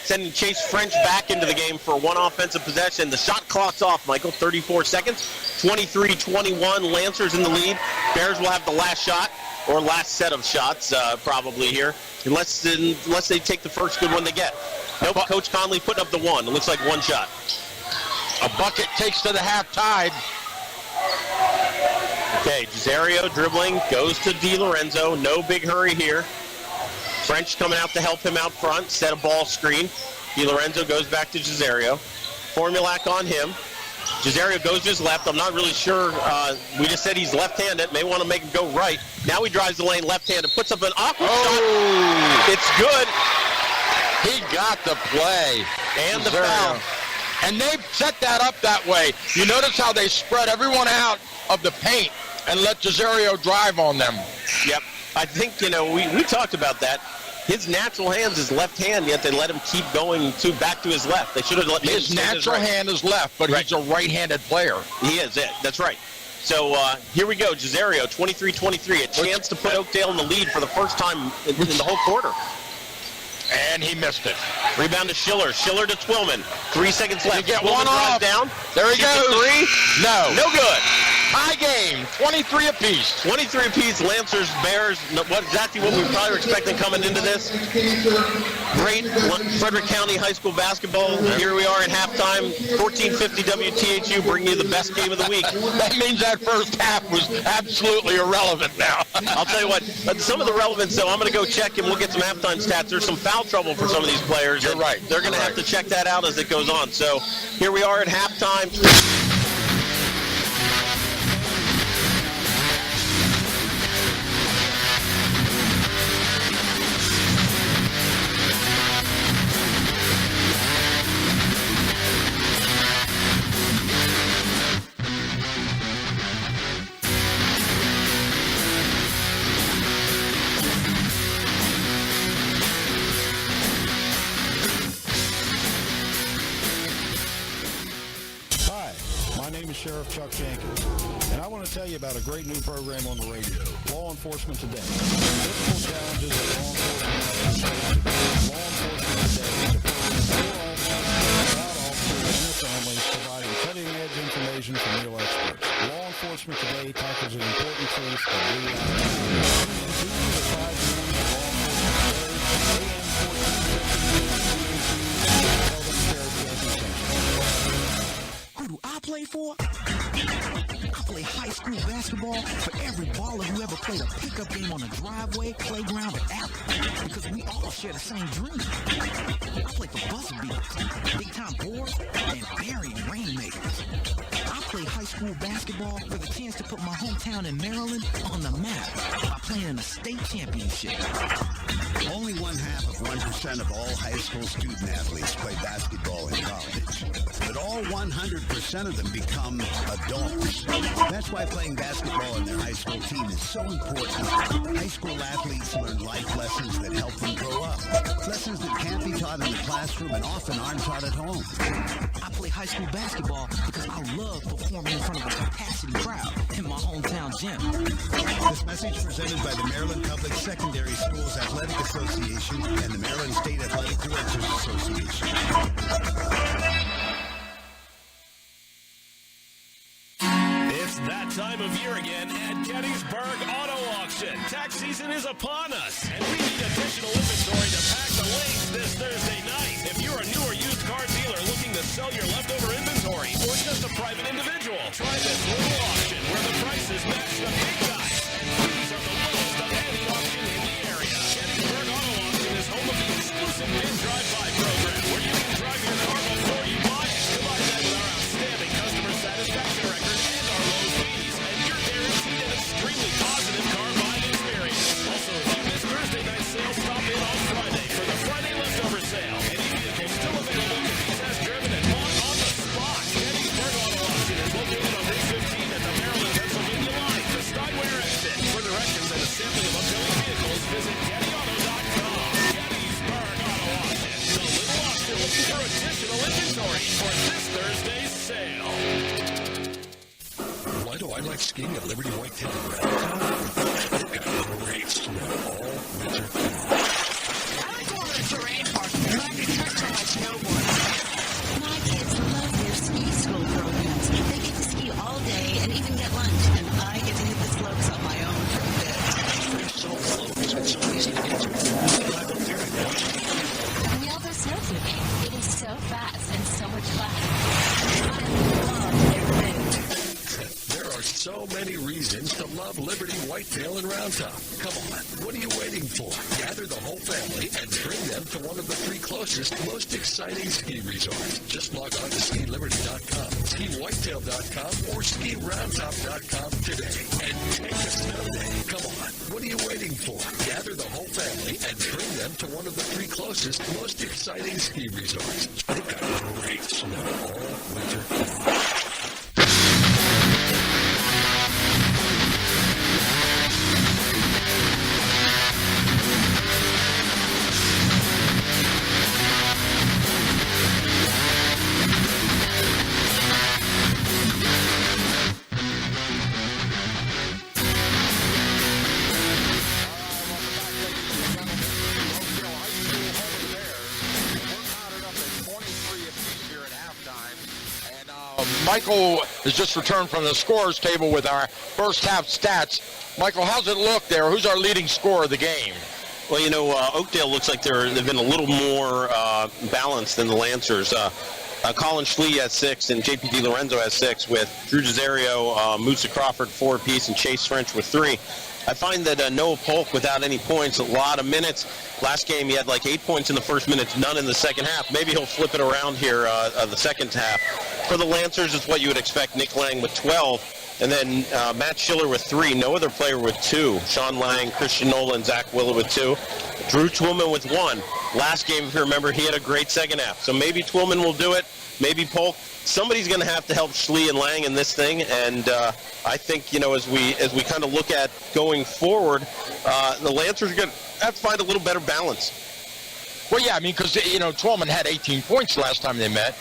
sending Chase French back into the game for one offensive possession. The shot clock's off, Michael, 34 seconds. 23-21, Lancers in the lead. Bears will have the last shot, or last set of shots, probably here, unless they take the first good one they get. Nope, Coach Conley putting up the one. It looks like one shot. A bucket takes to the half tide. Okay, Giserio dribbling, goes to DiLorenzo. No big hurry here. French coming out to help him out front, set a ball screen. Lorenzo goes back to Cesario. Formulac on him. Cesario goes to his left. I'm not really sure. We just said he's left-handed. May want to make him go right. Now he drives the lane left-handed, puts up an awkward shot. It's good. He got the play. And the foul. And they set that up that way. You notice how they spread everyone out of the paint and let Cesario drive on them. Yep. I think, we talked about that. His natural hand is left hand, yet they let him keep going back to his left. They should have let his natural hand is left, but he's a right-handed player. He is. That's right. So here we go. Cesario, 23-23, a chance to put Oakdale in the lead for the first time in the whole quarter. And he missed it. Rebound to Schiller. Schiller to Twillman. 3 seconds left. You get Twillman one off. Down. There he goes. Three. No good. Tie game. 23 apiece. 23 apiece. Lancers, Bears. Exactly what we probably were expecting coming into this. Great Frederick County High School basketball. Here we are at halftime. 1450 WTHU bringing you the best game of the week. That means that first half was absolutely irrelevant now. I'll tell you what. Some of the relevance, though, I'm going to go check and we'll get some halftime stats. There's some foul trouble for some of these players. You're right. They're going to have to check that out as it goes on. So here we are at halftime. Sheriff Chuck Jenkins, and I want to tell you about a great new program on the radio, Law Enforcement Today. Difficult challenges that law enforcement Today is a program for officers, about officers, and their families, providing cutting-edge information from real experts. Law Enforcement Today tackles an important truth of real life. Who do I play for? I play high school basketball for every baller who ever played a pickup game on a driveway, playground, or alley. Because we all share the same dream. I play for buzzer beaters, big-time boards, and burying rainmakers. I play high school basketball for the chance to put my hometown in Maryland on the map by playing in a state championship. Only 0.5% of all high school student athletes play basketball in college. But all 100% of them become adults. That's why playing basketball in their high school team is so important. High school athletes learn life lessons that help them grow up. Lessons that can't be taught in the classroom and often aren't taught at home. I play high school basketball because I love performing in front of a capacity crowd in my hometown gym. This message presented by the Maryland Public Secondary Schools Athletic Association and the Maryland State Athletic Directors Association. It's that time of year again at Gettysburg Auto Auction. Tax season is upon us, and we need additional inventory to pack the lanes this Thursday night. If you're a new or used car dealer looking to sell your leftover inventory, or just a private individual, try this little auction where the prices match the big guys. These are the lowest of any auction in the area. Gettysburg Auto Auction is home of the exclusive Bin Drive-By program, where you can drive your car before you buy it. Combine that with our outstanding customer satisfaction record and our low fees, and you're guaranteed an extremely positive car buying experience. Also, if you miss Thursday night sale, stop in on Friday for the Friday leftover sale. Any vehicle still available can be test driven and bought on the spot. Gettysburg Auto Auction is located on Route 15 at the Maryland-Pennsylvania line, the Steinway exit. For directions and a sampling of upcoming vehicles, visit GettyAuto.com. Gettysburg Auto Auction, the little auction looking for additional inventory for this Thursday's sale. Why do I like skiing at Liberty Whitetail in Redtown? They've got great snow all winter long. I like going to the terrain park because I can touch on my snowboard. My kids love their ski school programs. They get to ski all day and even get lunch, and I get to hit the slopes on my own for a bit. So slopes and so easy to get to. And we all go snow tubing. It is so fast and so much fun. I love their food. There are so so many reasons to love Liberty Whitetail and Round Top. Come on, what are you waiting for? Gather the whole family and bring them to one of the 3 closest, most exciting ski resorts. Just log on to skiliberty.com, skiwhitetail.com, or skiroundtop.com today and take a snow day. Come on, what are you waiting for? Gather the whole family and bring them to one of the 3 closest, most exciting ski resorts. They've got great snow all winter long. Michael has just returned from the scorers table with our first half stats. Michael, how's it look there? Who's our leading scorer of the game? Well, Oakdale looks like they've been a little more balanced than the Lancers. Colin Schlee has 6 and JP DiLorenzo has 6, with Drew Desario, Musa Crawford 4 apiece, and Chase French with 3. I find that Noah Polk, without any points, a lot of minutes. Last game, he had like 8 points in the first minute, none in the second half. Maybe he'll flip it around here the second half. For the Lancers, it's what you would expect. Nick Lang with 12, and then Matt Schiller with 3. No other player with 2. Sean Lang, Christian Nolan, Zach Willa with 2. Drew Twillman with 1. Last game, if you remember, he had a great second half. So maybe Twillman will do it. Maybe Polk. Somebody's going to have to help Schlee and Lang in this thing, and I think, as we kind of look at going forward, the Lancers are going to have to find a little better balance. Well, yeah, I mean, because, Twillman had 18 points last time they met.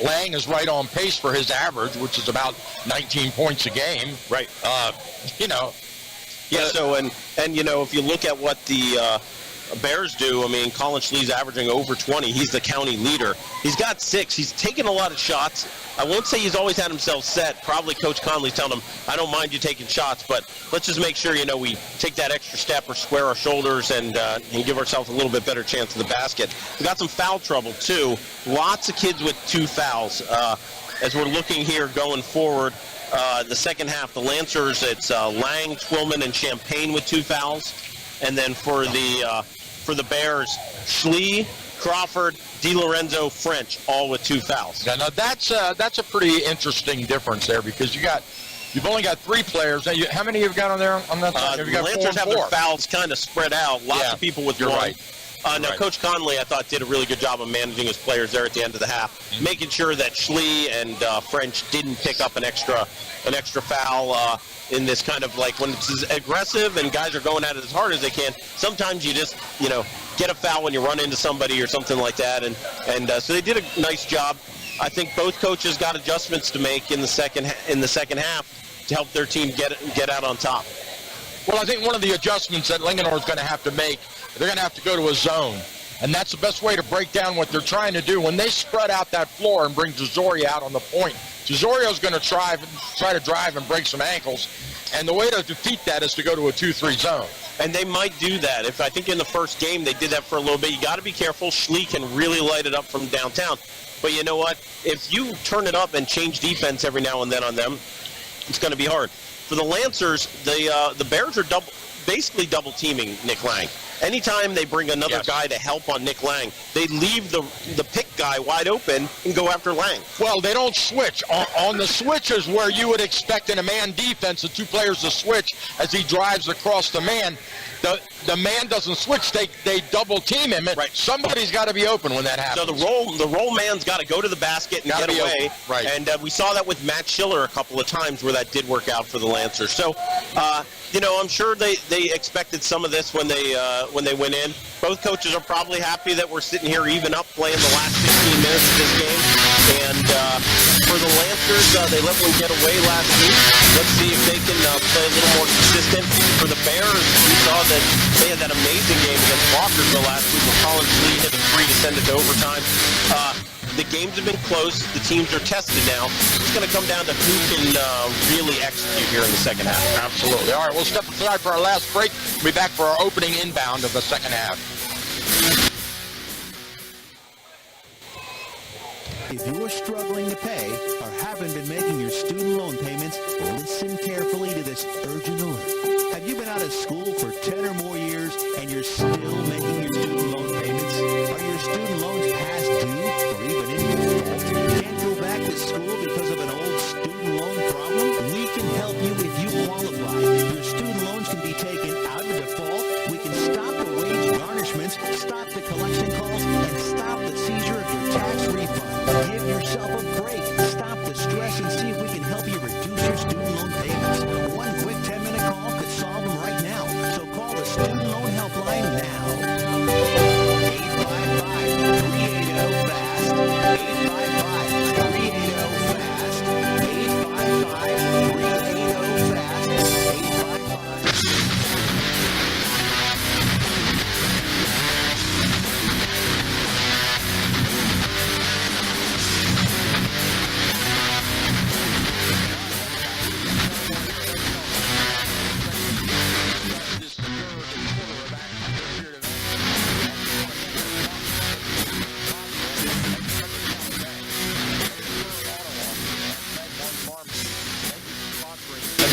Lang is right on pace for his average, which is about 19 points a game. Right. Yeah, so, and if you look at what the Bears do, I mean, Colin Schlee's averaging over 20. He's the county leader. He's got 6. He's taken a lot of shots. I won't say he's always had himself set. Probably Coach Conley's telling him, I don't mind you taking shots, but let's just make sure, we take that extra step or square our shoulders and give ourselves a little bit better chance of the basket. We got some foul trouble, too. Lots of kids with 2 fouls. As we're looking here going forward, the second half, the Lancers, it's Lang, Twillman, and Champagne with 2 fouls. And then for the Bears, Schlee, Crawford, DiLorenzo, French, all with 2 fouls. Yeah, now that's a pretty interesting difference there, because you've only got 3 players. Now, how many have you got on there on that side? The Lancers have their fouls kind of spread out. Lots of people with 1. Right. Now, Coach Conley, I thought, did a really good job of managing his players there at the end of the half, making sure that Schlee and French didn't pick up an extra foul in this kind of like when it's aggressive and guys are going at it as hard as they can. Sometimes you just, get a foul when you run into somebody or something like that. And so they did a nice job. I think both coaches got adjustments to make in the second half to help their team get out on top. Well, I think one of the adjustments that Linganore is going to have to make, they're going to have to go to a zone. And that's the best way to break down what they're trying to do. When they spread out that floor and bring Tesorio out on the point, Tesorio's going to try to drive and break some ankles. And the way to defeat that is to go to a 2-3 zone. And they might do that. I think in the first game they did that for a little bit. You got to be careful. Schlee can really light it up from downtown. But you know what? If you turn it up and change defense every now and then on them, it's going to be hard. For the Lancers, the Bears are basically double teaming Nick Lang. Anytime they bring another guy to help on Nick Lang, they leave the pick guy wide open and go after Lang. Well, they don't switch. On the switches where you would expect in a man defense, the 2 players to switch as he drives across the man, the man doesn't switch. They double team him. Right. Somebody's got to be open when that happens. So the roll man's got to go to the basket and get away. Right. And we saw that with Matt Schiller a couple of times where that did work out for the Lancers. So, I'm sure they expected some of this when they went in. Both coaches are probably happy that we're sitting here even up playing the last 15 minutes of this game. And for the Lancers, they let one get away last week. Let's see if they can play a little more consistent. For the Bears, we saw that they had that amazing game against Walkersville last week where Colin Schlee hit a 3 to send it to overtime. The games have been close. The teams are tested now. It's going to come down to who can really execute here in the second half. Absolutely. All right, we'll step aside for our last break. We'll be back for our opening inbound of the second half. If you're struggling to pay or haven't been making your student loan payments, Listen carefully to this urgent alert. Have you been out of school for 10 or more years and you're still making your student loan payments? Are your student loans past due or even in default? Can't go back to school because of an old student loan problem? We can help you if you qualify. Your student loans can be taken out of default. We can stop the wage garnishments, stop the collection calls, and stop the seizure of your tax refund. Give yourself a break. Stop the stress and see if we can help you reduce your student loan payments. One quick 10-minute call could solve them right now. So call the Student Loan Helpline now. 855-380-FAST. 855-380-FAST. 855-380-FAST. 855.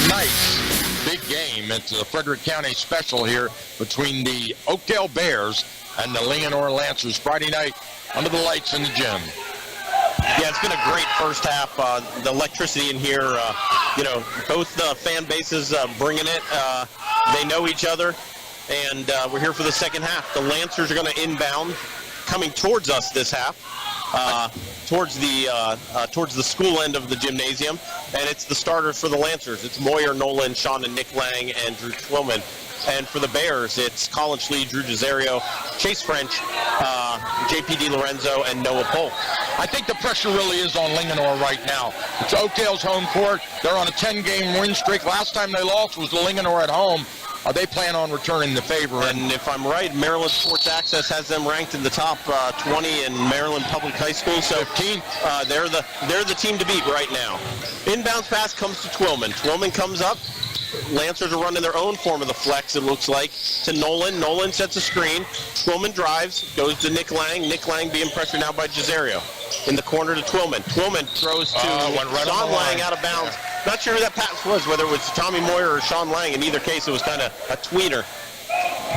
Nice big game. It's a Frederick County special here between the Oakdale Bears and the Linganore Lancers Friday night under the lights in the gym. Yeah, it's been a great first half. The electricity in here, both the fan bases bringing it. They know each other, and we're here for the second half. The Lancers are going to inbound, coming towards us this half. Towards the school end of the gymnasium, and it's the starters for the Lancers. It's Moyer, Nolan, Sean, and Nick Lang, and Drew Twillman. And for the Bears, it's Colin Schlee, Drew Desario, Chase French, JP DiLorenzo, and Noah Polk. I think the pressure really is on Linganore right now. It's Oakdale's home court. They're on a 10-game win streak. Last time they lost was the Linganore at home. They plan on returning the favor. And if I'm right, Maryland Sports Access has them ranked in the top 20 in Maryland Public High School. So 15. They're the team to beat right now. Inbounds pass comes to Twillman. Twillman comes up. Lancers are running their own form of the flex, it looks like, to Nolan. Nolan sets a screen. Twillman drives, goes to Nick Lang. Nick Lang being pressured now by Desario. In the corner to Twillman. Twillman throws to Sean Lang out of bounds. Yeah. Not sure who that pass was, whether it was Tommy Moyer or Sean Lang. In either case, it was kind of a tweener.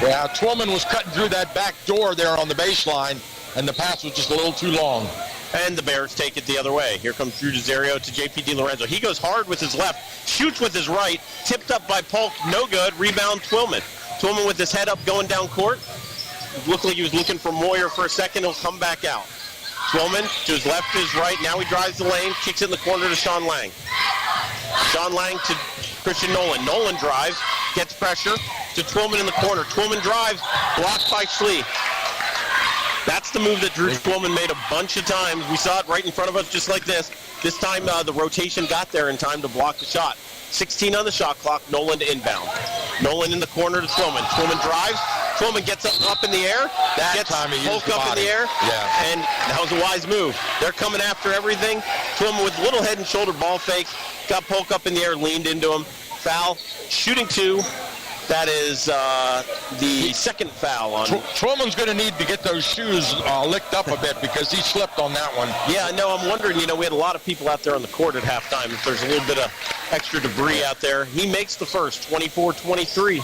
Yeah, Twillman was cutting through that back door there on the baseline, and the pass was just a little too long. And the Bears take it the other way. Here comes Drew Desario to JP DiLorenzo. He goes hard with his left, shoots with his right, tipped up by Polk, no good, rebound Twillman. Twillman with his head up going down court. Looked like he was looking for Moyer for a second. He'll come back out. Twillman to his left, to his right. Now he drives the lane, kicks it in the corner to Sean Lang. Sean Lang to Christian Nolan. Nolan drives, gets pressure to Twillman in the corner. Twillman drives, blocked by Schlee. That's the move that Drew Twillman made a bunch of times. We saw it right in front of us just like this. This time the rotation got there in time to block the shot. 16 on the shot clock, Nolan to inbound. Nolan in the corner to Twillman. Twillman drives. Twillman gets up in the air. Gets Polk up in the air. Yeah. And that was a wise move. They're coming after everything. Twillman with little head and shoulder ball fake. Got Polk up in the air, leaned into him. Foul. Shooting two. That is the second foul on. Twillman's going to need to get those shoes licked up a bit because he slipped on that one. Yeah, no, I'm wondering, we had a lot of people out there on the court at halftime. If there's a little bit of extra debris out there. He makes the first, 24-23.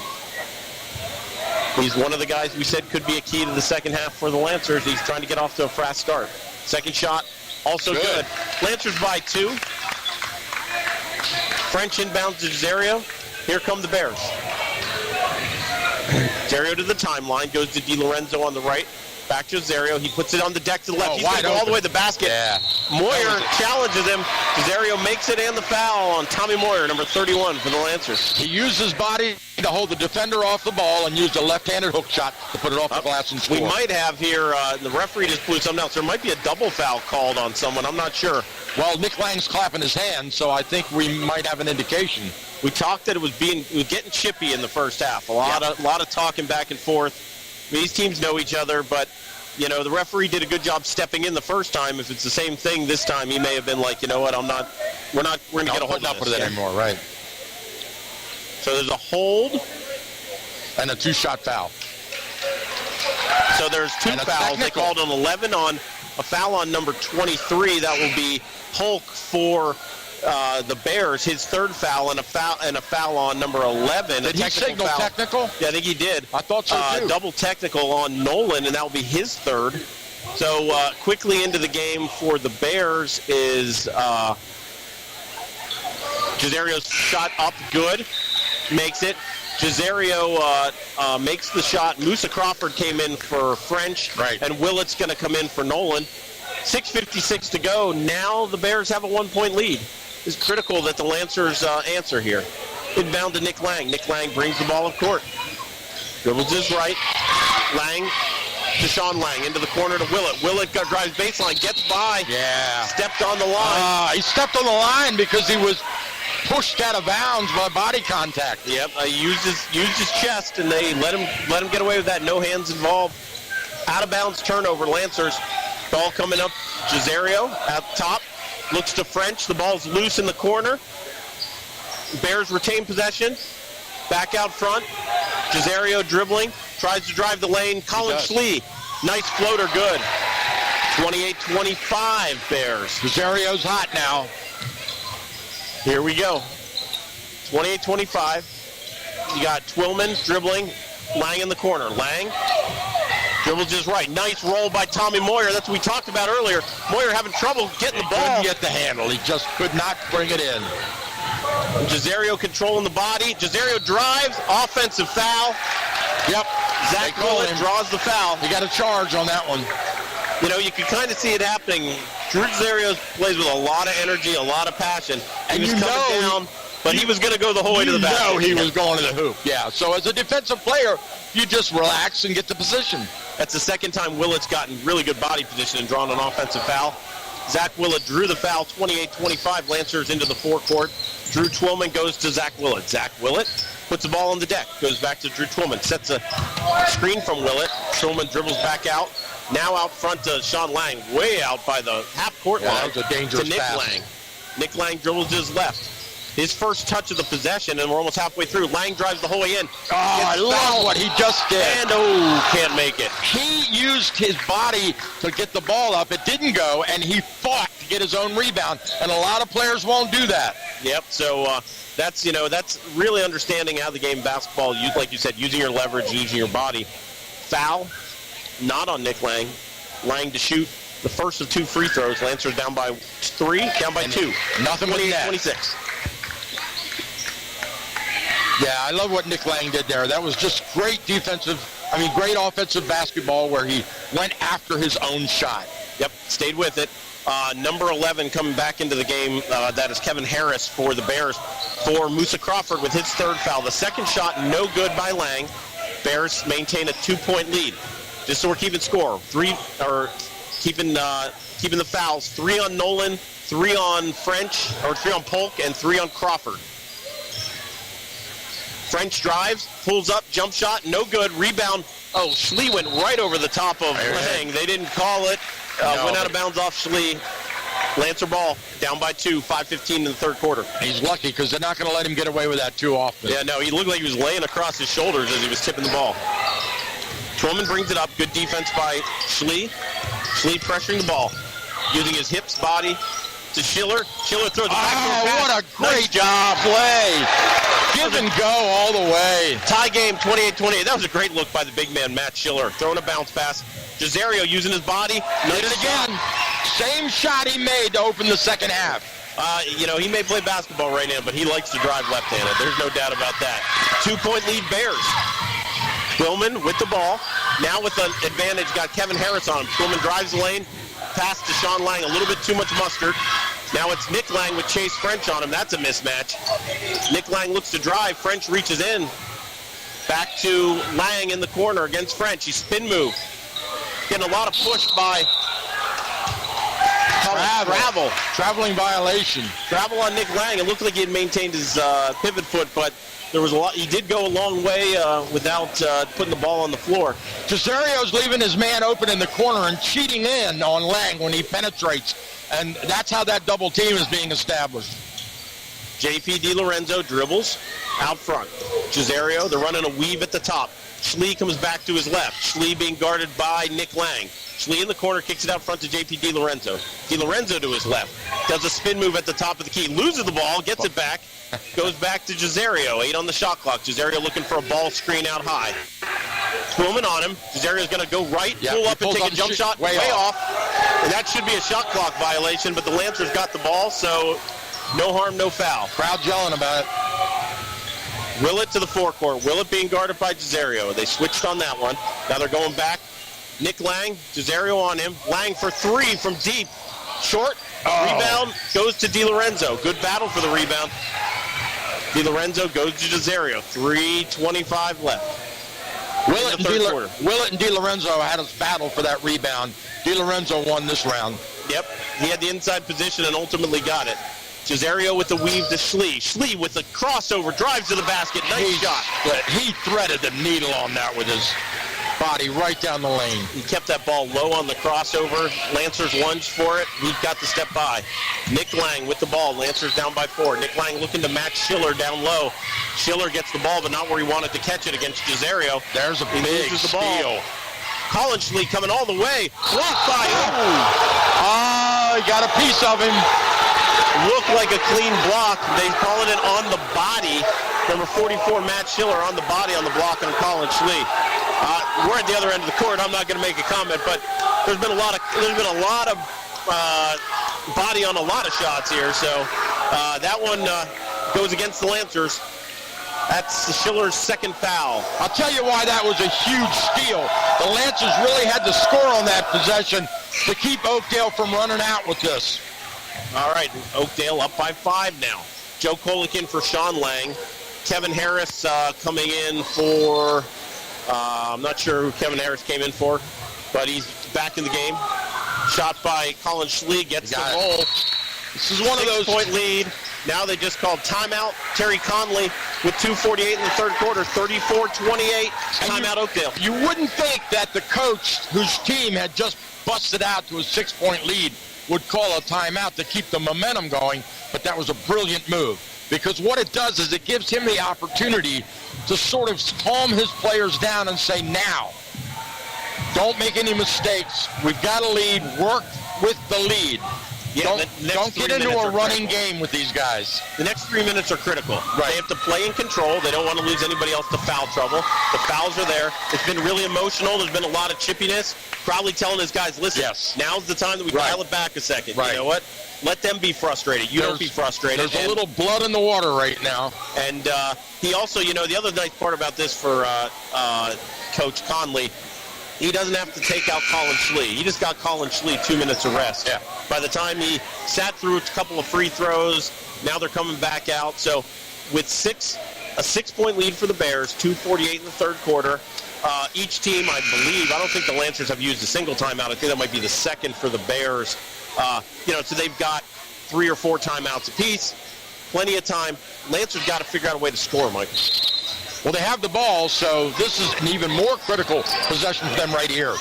He's one of the guys we said could be a key to the second half for the Lancers. He's trying to get off to a fast start. Second shot, also good. Lancers by 2. French inbounds to Desario. Here come the Bears. Desario to the timeline, goes to DiLorenzo on the right, back to Desario. He puts it on the deck to the left. He's going to go all the way to the basket. Yeah. Moyer challenges him. Desario makes it and the foul on Tommy Moyer, number 31 for the Lancers. He used his body to hold the defender off the ball and used a left-handed hook shot to put it off the glass and score. We might have here, the referee just blew something else. There might be a double foul called on someone. I'm not sure. Well, Nick Lang's clapping his hands, so I think we might have an indication. We talked that it was getting chippy in the first half. A lot of talking back and forth. These teams know each other, but the referee did a good job stepping in the first time. If it's the same thing this time, he may have been like, you know what, we're going to get a hold of this anymore, right? So there's a hold and a 2-shot foul. So there's 2 fouls. They called an 11 on a foul on number 23. That will be Polk for the Bears his third foul and a foul on number 11. Did he signal technical? Yeah, I think he did. I thought so too. Double technical on Nolan, and that will be his third. So quickly into the game for the Bears is Jazario's shot up good, makes it. Jazzario makes the shot. Musa Crawford came in for French, and Willett's going to come in for Nolan. 6:56 to go. Now the Bears have a 1-point lead. It's critical that the Lancers answer here. Inbound to Nick Lang. Nick Lang brings the ball up court. Dribbles his right. Lang to Sean Lang into the corner to Willett. Willett drives baseline, gets by. Yeah. Stepped on the line. He stepped on the line because he was pushed out of bounds by body contact. Yep, used his chest, and they let him get away with that. No hands involved. Out of bounds turnover. Lancers. Ball coming up. Jazzario at the top. Looks to French. The ball's loose in the corner. Bears retain possession. Back out front. Jazzario dribbling. Tries to drive the lane. Colin Schlee. Nice floater. Good. 28-25 Bears. Jazario's hot now. Here we go. 28-25. You got Twillman dribbling. Lang in the corner. Lang dribbles just right. Nice roll by Tommy Moyer. That's what we talked about earlier. Moyer having trouble getting the ball. Couldn't get the handle. He just could not bring it in. Jazzario controlling the body. Jazzario drives. Offensive foul. Yep. Zach Willett draws the foul. He got a charge on that one. You know, you can kind of see it happening. Drew Jazzario plays with a lot of energy, a lot of passion. He was coming down, but he was going to go the whole way to the basket. He was going to the hoop. Yeah, so as a defensive player, you just relax and get the position. That's the second time Willett's gotten really good body position and drawn an offensive foul. Zach Willett drew the foul, 28-25. Lancers into the forecourt. Drew Twillman goes to Zach Willett. Zach Willett puts the ball on the deck, goes back to Drew Twillman, sets a screen from Willett. Twillman dribbles back out. Now out front to Sean Lang, way out by the half-court line. That was a dangerous to Nick pass. Lang. Nick Lang dribbles to his left. His first touch of the possession, and we're almost halfway through. Lang drives the whole way in. I love what he just did. And, can't make it. He used his body to get the ball up. It didn't go, and he fought to get his own rebound. And a lot of players won't do that. Yep, so that's really understanding how the game basketball, like you said, using your leverage, using your body. Foul, not on Nick Lang. Lang to shoot the first of two free throws. Lancers down by 3, down by 2. Nothing with that. 26. Yeah, I love what Nick Lang did there. That was just great great offensive basketball where he went after his own shot. Yep, stayed with it. Number 11 coming back into the game, that is Kevin Harris for the Bears. For Musa Crawford with his third foul. The second shot, no good by Lang. Bears maintain a 2-point lead. Just so we're keeping score. Keeping the fouls. 3 on Nolan, 3 on French, or 3 on Polk, and 3 on Crawford. French drives, pulls up, jump shot, no good. Rebound. Oh, Schlee went right over the top of Lang. They didn't call it. Went out of bounds off Schlee. Lancer ball, down by 2, 5:15 in the third quarter. He's lucky because they're not going to let him get away with that too often. Yeah, no, he looked like he was laying across his shoulders as he was tipping the ball. Twillman brings it up. Good defense by Schlee. Schlee pressuring the ball, using his hips, body to Schiller. Schiller throws it back. Oh, what a great job play. Give and go all the way. Tie game, 28-28. That was a great look by the big man, Matt Schiller. Throwing a bounce pass. Jazzario using his body. Did it again. Same shot he made to open the second half. He may play basketball right now, but he likes to drive left-handed. There's no doubt about that. 2-point lead Bears. Twillman with the ball. Now with the advantage, got Kevin Harris on him. Twillman drives the lane. Pass to Sean Lang. A little bit too much mustard. Now it's Nick Lang with Chase French on him. That's a mismatch. Nick Lang looks to drive. French reaches in. Back to Lang in the corner against French. He spin move. Getting a lot of push by travel. Traveling violation. Travel on Nick Lang. It looked like he had maintained his pivot foot, but there was a lot. He did go a long way without putting the ball on the floor. Jazario's leaving his man open in the corner and cheating in on Lang when he penetrates. And that's how that double team is being established. JP DiLorenzo dribbles out front. Jazzario, they're running a weave at the top. Schlee comes back to his left. Schlee being guarded by Nick Lang. Schlee in the corner, kicks it out front to J.P. DiLorenzo. DiLorenzo to his left. Does a spin move at the top of the key. Loses the ball, gets it back. Goes back to Cesario. 8 on the shot clock. Cesario looking for a ball screen out high. Twillman on him. Cesario's going to go right, pull up and take a jump shot way off. And that should be a shot clock violation, but the Lancers got the ball, so no harm, no foul. Crowd yelling about it. Willett to the forecourt. Willett being guarded by Cesario. They switched on that one. Now they're going back. Nick Lang, Cesario on him. Lang for 3 from deep. Short. Rebound goes to DiLorenzo. Good battle for the rebound. DiLorenzo goes to Cesario. 3:25 left. Willett and DiLorenzo had us battle for that rebound. DiLorenzo won this round. Yep. He had the inside position and ultimately got it. Cesario with the weave to Schlee. Schlee with the crossover, drives to the basket. Nice shot. He threaded the needle on that with his body right down the lane. He kept that ball low on the crossover. Lancers lunged for it. He got the step by. Nick Lang with the ball. Lancers down by 4. Nick Lang looking to match Schiller down low. Schiller gets the ball, but not where he wanted to catch it against Cesario. There's a big steal. Colin Schlee coming all the way. Blocked by he got a piece of him. Looked like a clean block. They calling it on the body. Number 44, Matt Schiller, on the body on the block on Colin Schlee. We're at the other end of the court. I'm not going to make a comment, but there's been a lot of body on a lot of shots here. So that one goes against the Lancers. That's Schiller's second foul. I'll tell you why that was a huge steal. The Lancers really had to score on that possession to keep Oakdale from running out with this. All right, Oakdale up by 5 now. Joe Kolick in for Sean Lang. Kevin Harris coming in for, I'm not sure who Kevin Harris came in for, but he's back in the game. Shot by Colin Schlee, gets the roll. This is one of those 6-point lead. Now they just called timeout. Terry Conley with 2:48 in the third quarter, 34-28. Timeout Oakdale. You wouldn't think that the coach whose team had just busted out to a 6-point lead would call a timeout to keep the momentum going, but that was a brilliant move. Because what it does is it gives him the opportunity to sort of calm his players down and say, now, don't make any mistakes. We've got a lead. Work with the lead. Yeah, don't get into a running game with these guys. The next 3 minutes are critical. Right. They have to play in control. They don't want to lose anybody else to foul trouble. The fouls are there. It's been really emotional. There's been a lot of chippiness. Probably telling his guys, listen, now's the time that we dial it back a second. Right. You know what? Let them be frustrated. Don't be frustrated. There's a little blood in the water right now. And he also, the other nice part about this for Coach Conley, he doesn't have to take out Colin Schlee. He just got Colin Schlee 2 minutes of rest. Yeah. By the time he sat through a couple of free throws, now they're coming back out. So with a 6-point lead for the Bears, 2:48 in the third quarter. Each team, I believe, I don't think the Lancers have used a single timeout. I think that might be the second for the Bears. So they've got 3 or 4 timeouts apiece. Plenty of time. Lancers got to figure out a way to score, Mike. Well, they have the ball, so this is an even more critical possession for them right here.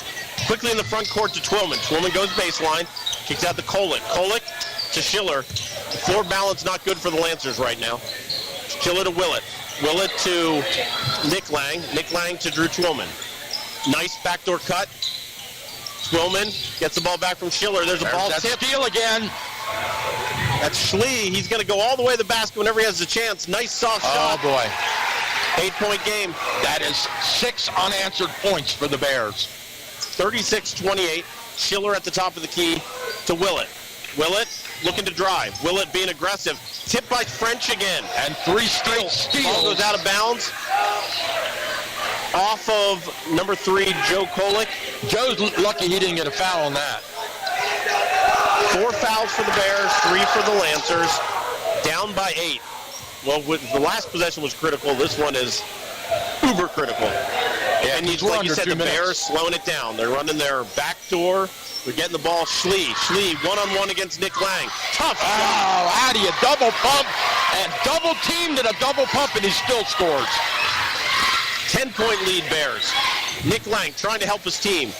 Quickly in the front court to Twillman. Twillman goes baseline, kicks out to Kolick. Kolick to Schiller. Floor balance not good for the Lancers right now. Schiller to Willett. Willett to Nick Lang. Nick Lang to Drew Twillman. Nice backdoor cut. Twillman gets the ball back from Schiller. There's a ball tip. Steal again. That's Schlee. He's going to go all the way to the basket whenever he has a chance. Nice soft shot. Oh, boy. 8-point game. That is 6 unanswered points for the Bears. 36-28. Schiller at the top of the key to Willett. Willett looking to drive. Willett being aggressive. Tipped by French again. And 3 straight steals. Ball goes out of bounds. Off of number 3, Joe Kolick. Joe's lucky he didn't get a foul on that. 4 fouls for the Bears, 3 for the Lancers. Down by 8. Well, the last possession was critical. This one is uber critical. Yeah, and like you said, the Bears slowing it down. They're running their back door. They're getting the ball. Schlee one-on-one against Nick Lang. Tough shot. Oh, how do you double pump and double teamed at a double pump, and he still scores. 10-point lead Bears. Nick Lang trying to help his team.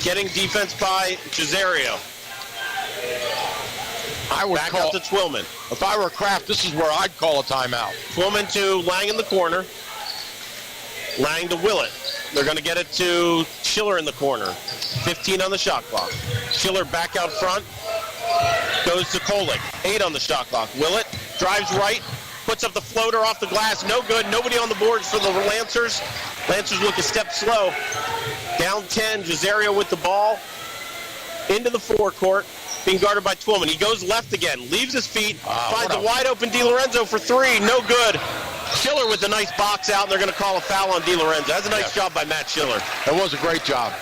Getting defense by Cesario. I would back up to Twillman. If I were Kraft, this is where I'd call a timeout. Twillman to Lang in the corner. Lang to Willett. They're going to get it to Schiller in the corner. 15 on the shot clock. Schiller back out front. Goes to Kolick. 8 on the shot clock. Willett drives right. Puts up the floater off the glass. No good. Nobody on the boards for the Lancers. Lancers look a step slow. Down 10. Giserio with the ball. Into the forecourt. Being guarded by Twillman. He goes left again. Leaves his feet. Finds a wide open DiLorenzo for 3. No good. Schiller with a nice box out, and they're going to call a foul on DiLorenzo. That's a nice job by Matt Schiller. That was a great job.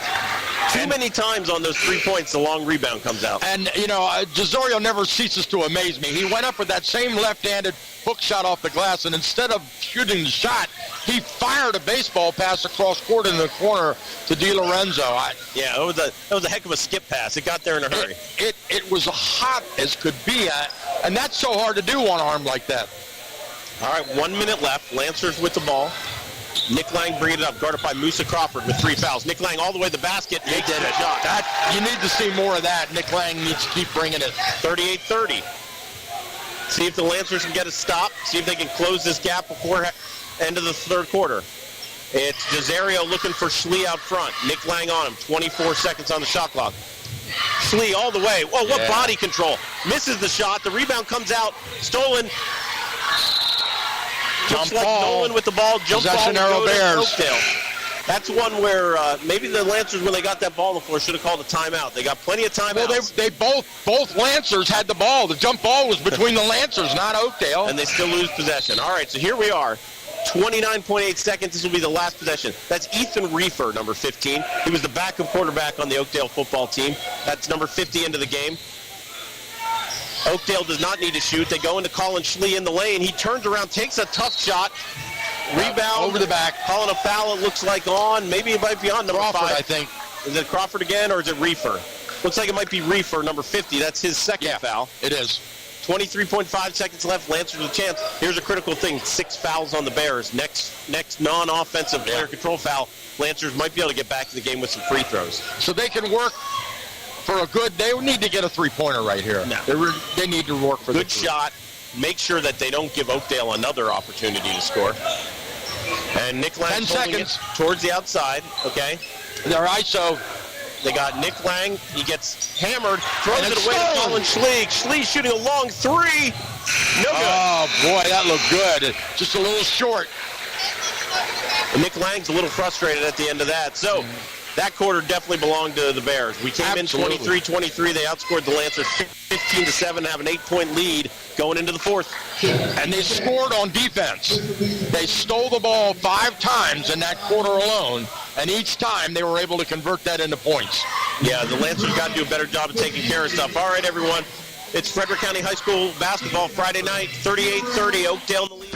Too many times on those 3 points, the long rebound comes out. And, Giserio never ceases to amaze me. He went up with that same left-handed hook shot off the glass, and instead of shooting the shot, he fired a baseball pass across court in the corner to DiLorenzo. Yeah, that was a heck of a skip pass. It got there in a hurry. It was hot as could be, and that's so hard to do one arm like that. All right, 1 minute left. Lancers with the ball. Nick Lang bringing it up, guarded by Musa Crawford with 3 fouls. Nick Lang all the way to the basket. He did it. You need to see more of that. Nick Lang needs to keep bringing it. 38-30. See if the Lancers can get a stop. See if they can close this gap before end of the third quarter. It's Giserio looking for Schlee out front. Nick Lang on him. 24 seconds on the shot clock. Schlee all the way. Whoa, what body control. Misses the shot. The rebound comes out. Stolen. Looks like Nolan with the ball. Jump ball to go to Oakdale. That's one where maybe the Lancers, when they got that ball on the floor, should have called a timeout. They got plenty of timeouts. Well, they both Lancers had the ball. The jump ball was between the Lancers, not Oakdale. And they still lose possession. All right, so here we are. 29.8 seconds. This will be the last possession. That's Ethan Reefer, number 15. He was the backup quarterback on the Oakdale football team. That's number 50 into the game. Oakdale does not need to shoot. They go into Colin Schlee in the lane. He turns around, takes a tough shot. Rebound. Over the back. Calling a foul, it looks like on. Maybe it might be on number Crawford, 5. I think. Is it Crawford again, or is it Reefer? Looks like it might be Reefer, number 50. That's his second foul. It is. 23.5 seconds left. Lancers with a chance. Here's a critical thing. 6 fouls on the Bears. Next non-offensive player control foul. Lancers might be able to get back to the game with some free throws. So they can work for a good, they need to get a three-pointer right here. No. They need to work for good shot. Make sure that they don't give Oakdale another opportunity to score. And Nick Lang 10 seconds towards the outside. Okay. They're ISO. They got Nick Lang. He gets hammered, throws it away to Colin Schlee. Schlee shooting a long 3. No good. Oh, boy, that looked good. Just a little short. And Nick Lang's a little frustrated at the end of that. So that quarter definitely belonged to the Bears. We came in 23-23. They outscored the Lancers 15-7, have an 8-point lead going into the fourth. And they scored on defense. They stole the ball 5 times in that quarter alone, and each time they were able to convert that into points. Yeah, the Lancers got to do a better job of taking care of stuff. All right, everyone. It's Frederick County High School basketball Friday night, 38-30, Oakdale in the lead.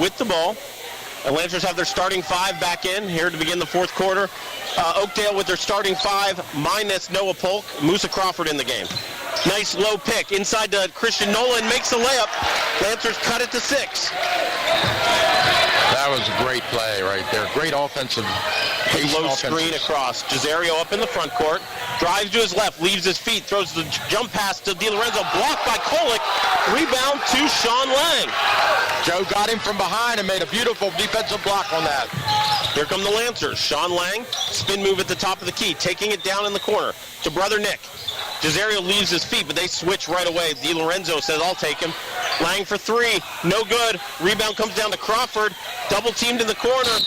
With the ball. The Lancers have their starting 5 back in here to begin the fourth quarter. Oakdale with their starting 5 minus Noah Polk, Musa Crawford in the game. Nice low pick inside to Christian Nolan, makes the layup. Lancers cut it to 6. That was a great play right there. Great offensive. Low screen across. Giserio up in the front court. Drives to his left, leaves his feet, throws the jump pass to DiLorenzo, blocked by Kolick. Rebound to Sean Lang. Joe got him from behind and made a beautiful defensive block on that. Here come the Lancers. Sean Lang, spin move at the top of the key, taking it down in the corner to brother Nick. Giserio leaves his feet, but they switch right away. DiLorenzo says, I'll take him. Lang for three. No good. Rebound comes down to Crawford. Double teamed in the corner.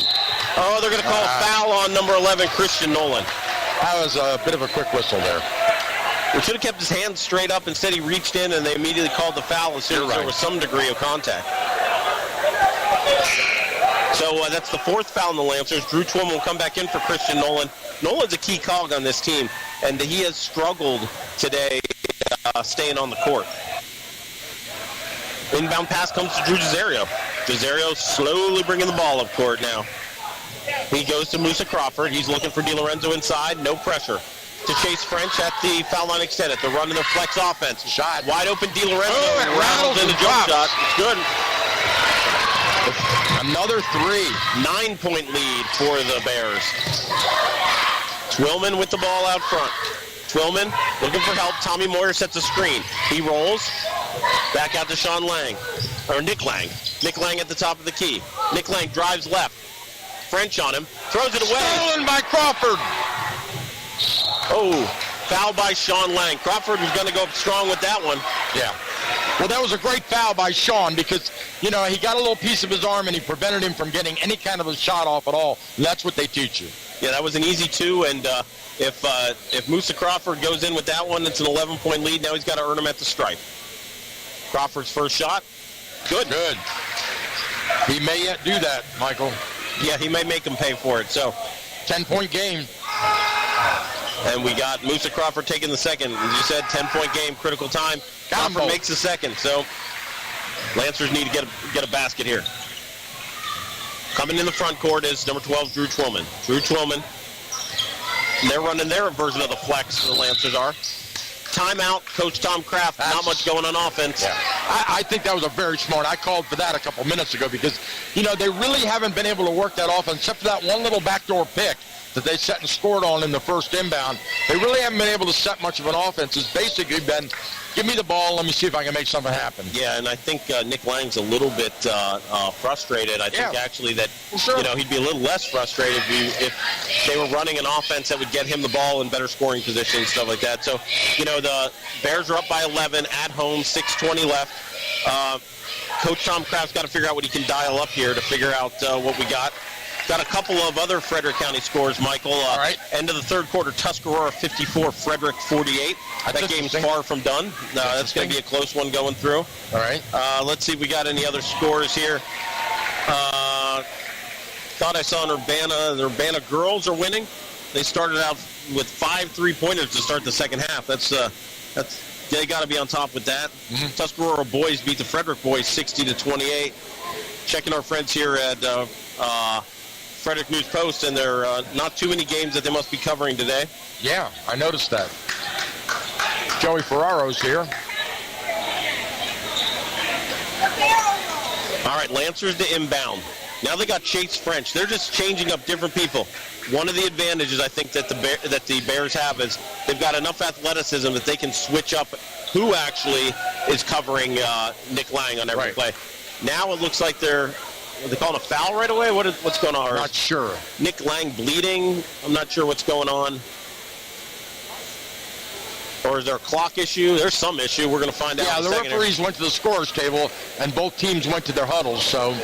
Oh, they're going to call a foul on number 11, Christian Nolan. That was a bit of a quick whistle there. He should have kept his hands straight up. Instead, he reached in, and they immediately called the foul as soon as there was some degree of contact. So that's the fourth foul in the Lancers. Drew Twillman will come back in for Christian Nolan. Nolan's a key cog on this team, and he has struggled today staying on the court. Inbound pass comes to Drew Desario. Desario slowly bringing the ball up court now. He goes to Musa Crawford. He's looking for DiLorenzo inside. No pressure. To Chase French at the foul line extended. They're running their flex offense. Shot. Wide open DiLorenzo. Rattles in the jump shot. Good. Another three. 9-point lead for the Bears. Twillman with the ball out front. Twillman looking for help. Tommy Moyer sets a screen. He rolls. Back out to Sean Lang. Or Nick Lang. Nick Lang at the top of the key. Nick Lang drives left. French on him. Throws it away. Stolen by Crawford. Oh, foul by Sean Lang. Crawford was going to go up strong with that one. Yeah. Well, that was a great foul by Sean because, he got a little piece of his arm and he prevented him from getting any kind of a shot off at all. And that's what they teach you. Yeah, that was an easy two. And if Musa Crawford goes in with that one, it's an 11-point lead. Now he's got to earn them at the stripe. Crawford's first shot. Good. Good. He may yet do that, Michael. Yeah, he may make him pay for it. So, 10-point game. And we got Musa Crawford taking the second. As you said, 10-point game, critical time. Crawford makes the second. So, Lancers need to get a basket here. Coming in the front court is number 12, Drew Twillman. Drew Twillman. They're running their version of the flex, the Lancers are. Timeout, Coach Tom Kraft. Not much going on offense. Yeah. I think that was a very smart. I called for that a couple minutes ago because, they really haven't been able to work that offense except for that one little backdoor pick that they set and scored on in the first inbound. They really haven't been able to set much of an offense. It's basically been, give me the ball, let me see if I can make something happen. Yeah, and I think Nick Lang's a little bit frustrated. I think actually that, he'd be a little less frustrated if they were running an offense that would get him the ball in better scoring position and stuff like that. So, the Bears are up by 11 at home, 6:20 left. Coach Tom Kraft's got to figure out what he can dial up here to figure out what we got. Got a couple of other Frederick County scores, Michael. All right. End of the third quarter, Tuscarora 54, Frederick 48. That game's far from done. That's going to be a close one going through. All right. Let's see if we got any other scores here. Thought I saw in Urbana. The Urbana girls are winning. They started out with 5 3-pointers to start the second half. That's they got to be on top with that. Mm-hmm. Tuscarora boys beat the Frederick boys 60-28. Checking our friends here at Frederick News Post, and there are not too many games that they must be covering today. Yeah, I noticed that. Joey Ferraro's here. All right, Lancers to inbound. Now they got Chase French. They're just changing up different people. One of the advantages I think that the Bears have is they've got enough athleticism that they can switch up who actually is covering Nick Lang on every play. Now it looks like are they calling a foul right away? What's going on? I'm not sure. Nick Lang bleeding. I'm not sure what's going on. Or is there a clock issue? There's some issue. We're going to find out. Yeah, the referees went to the scorer's table, and both teams went to their huddles, so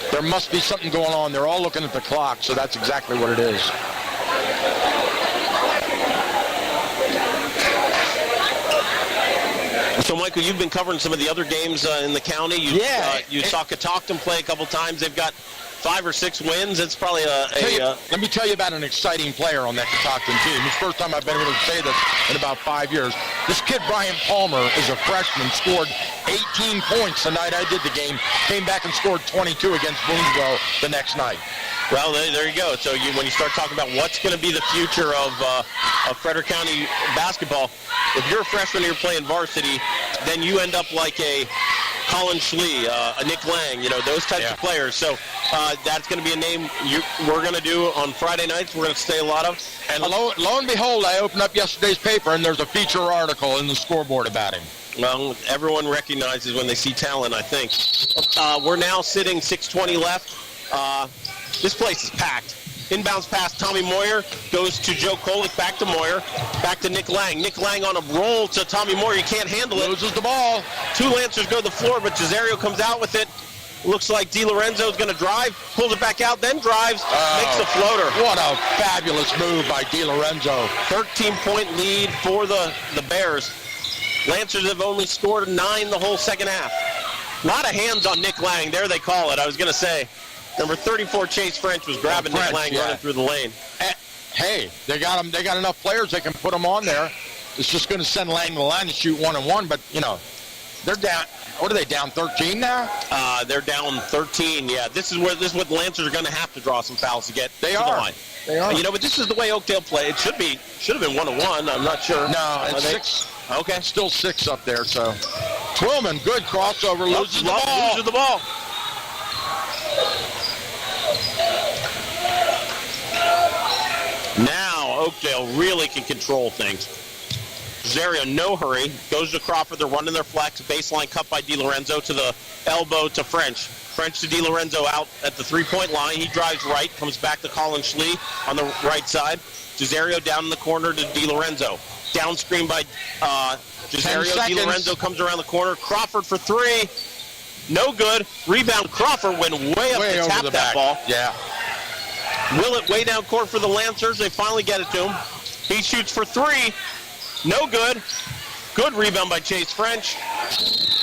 there must be something going on. They're all looking at the clock, so that's exactly what it is. So, Michael, you've been covering some of the other games in the county. You saw Catoctin play a couple times. They've got 5 or 6 wins. It's probably let me tell you about an exciting player on that Catoctin team. It's the first time I've been able to say this in about 5 years. This kid, Brian Palmer, is a freshman, scored 18 points the night I did the game, came back and scored 22 against Boonesboro the next night. Well, there you go. So when you start talking about what's going to be the future of Frederick County basketball, if you're a freshman and you're playing varsity, then you end up like a Colin Schlee, a Nick Lang, those types of players. So that's going to be a name we're going to do on Friday nights. We're going to stay a lot of. And lo and behold, I opened up yesterday's paper, and there's a feature article in the scoreboard about him. Well, everyone recognizes when they see talent, I think. We're now sitting 6:20 left. This place is packed. Inbounds pass, Tommy Moyer goes to Joe Kolick, back to Moyer, back to Nick Lang. Nick Lang on a roll to Tommy Moyer. He can't handle it. Loses the ball. 2 Lancers go to the floor, but Cesario comes out with it. Looks like DiLorenzo's going to drive, pulls it back out, then drives, makes a floater. What a fabulous move by DiLorenzo. 13-point lead for the Bears. Lancers have only scored 9 the whole second half. A lot of hands on Nick Lang. There they call it. I was going to say, number 34, Chase French, was grabbing Nick Lang running through the lane. Hey, they got him. They got enough players they can put him on there. It's just going to send Lang to the line to shoot 1-on-1, but, you know, they're down. What are they, down 13 now? They're down 13, yeah. This is what the Lancers are going to have to draw some fouls to get to the line. They are. You know, but this is the way Oakdale play. It should have been 1-on-1. I'm not sure. No, it's 6. Okay. Still 6 up there, so. Twillman, good crossover, loses the ball. Loses the ball. Now Oakdale really can control things. Cesario, no hurry, goes to Crawford. They're running their flex. Baseline cut by DiLorenzo to the elbow to French. French to DiLorenzo out at the three-point line. He drives right, comes back to Colin Schlee on the right side. Cesario down in the corner to DiLorenzo. Down screen by Cesario. DiLorenzo comes around the corner. Crawford for 3. No good. Rebound. Crawford went way up to tap that ball. Yeah. Willett way down court for the Lancers. They finally get it to him. He shoots for 3. No good. Good rebound by Chase French.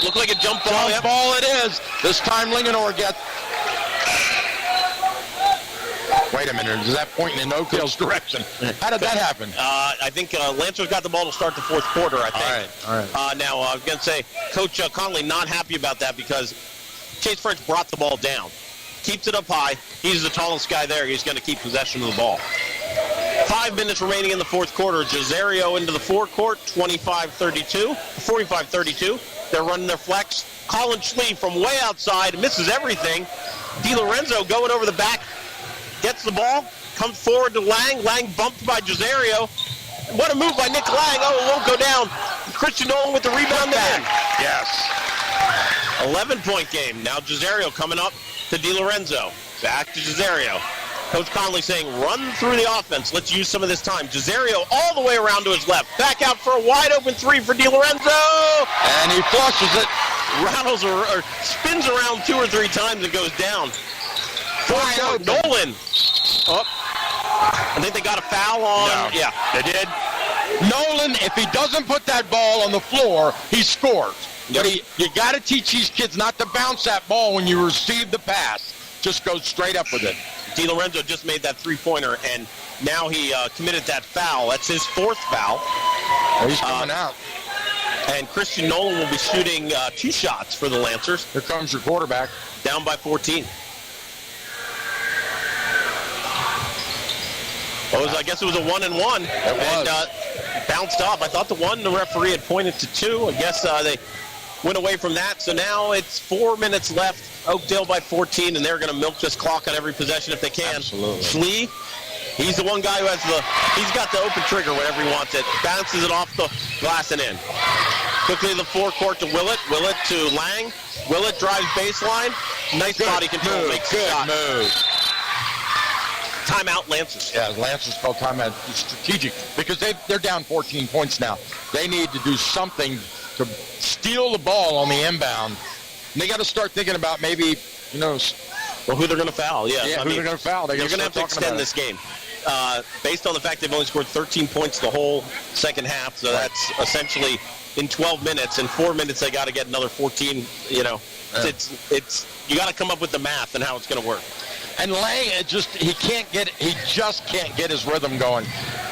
Looked like a jump ball. Jump ball it is. This time Linganore gets. Wait a minute. Is that pointing in Oakdale's direction? How did that happen? I think Lancers got the ball to start the fourth quarter, I think. All right. Now, I was going to say, Coach Conley not happy about that because Chase French brought the ball down. Keeps it up high. He's the tallest guy there. He's going to keep possession of the ball. 5 minutes remaining in the fourth quarter. Cesario into the forecourt, 45-32. They're running their flex. Colin Schlee from way outside, misses everything. DiLorenzo going over the back, gets the ball, comes forward to Lang. Lang bumped by Cesario. What a move by Nick Lang. Oh, it won't go down. Christian Nolan with the rebound in. Yes. 11-point game. Now Cesario coming up to DiLorenzo. Back to Cesario. Coach Conley saying, run through the offense. Let's use some of this time. Cesario all the way around to his left. Back out for a wide-open 3 for DiLorenzo. And he flushes it. Rattles or spins around 2 or 3 times and goes down. Nolan. Oh. I think they got a foul on. No, yeah, they did. Nolan, if he doesn't put that ball on the floor, he scores. Yep. But you got to teach these kids not to bounce that ball when you receive the pass. Just go straight up with it. DiLorenzo just made that three-pointer, and now he committed that foul. That's his 4th foul. He's coming out. And Christian Nolan will be shooting 2 shots for the Lancers. Here comes your quarterback. Down by 14. I guess it was a 1-and-1. It was. And bounced off. I thought the referee had pointed to 2. I guess they went away from that. So now it's 4 minutes left. Oakdale by 14, and they're going to milk this clock on every possession if they can. Absolutely. Schlee, he's the one guy who he's got the open trigger whenever he wants it. Bounces it off the glass and in. Quickly to the forecourt to Willett. Willett to Lang. Willett drives baseline. Nice body control. Makes a shot. Move. Timeout, Lancers. Yeah, Lancers called timeout. It's strategic because they're down 14 points now. They need to do something to steal the ball on the inbound. And they got to start thinking about maybe, who they're going to foul. Yeah, who they're going to foul. They're going to have to extend this game. Based on the fact they've only scored 13 points the whole second half, so that's essentially in 12 minutes. In 4 minutes, they got to get another 14. You got to come up with the math and how it's going to work. And Lang, he just can't get his rhythm going.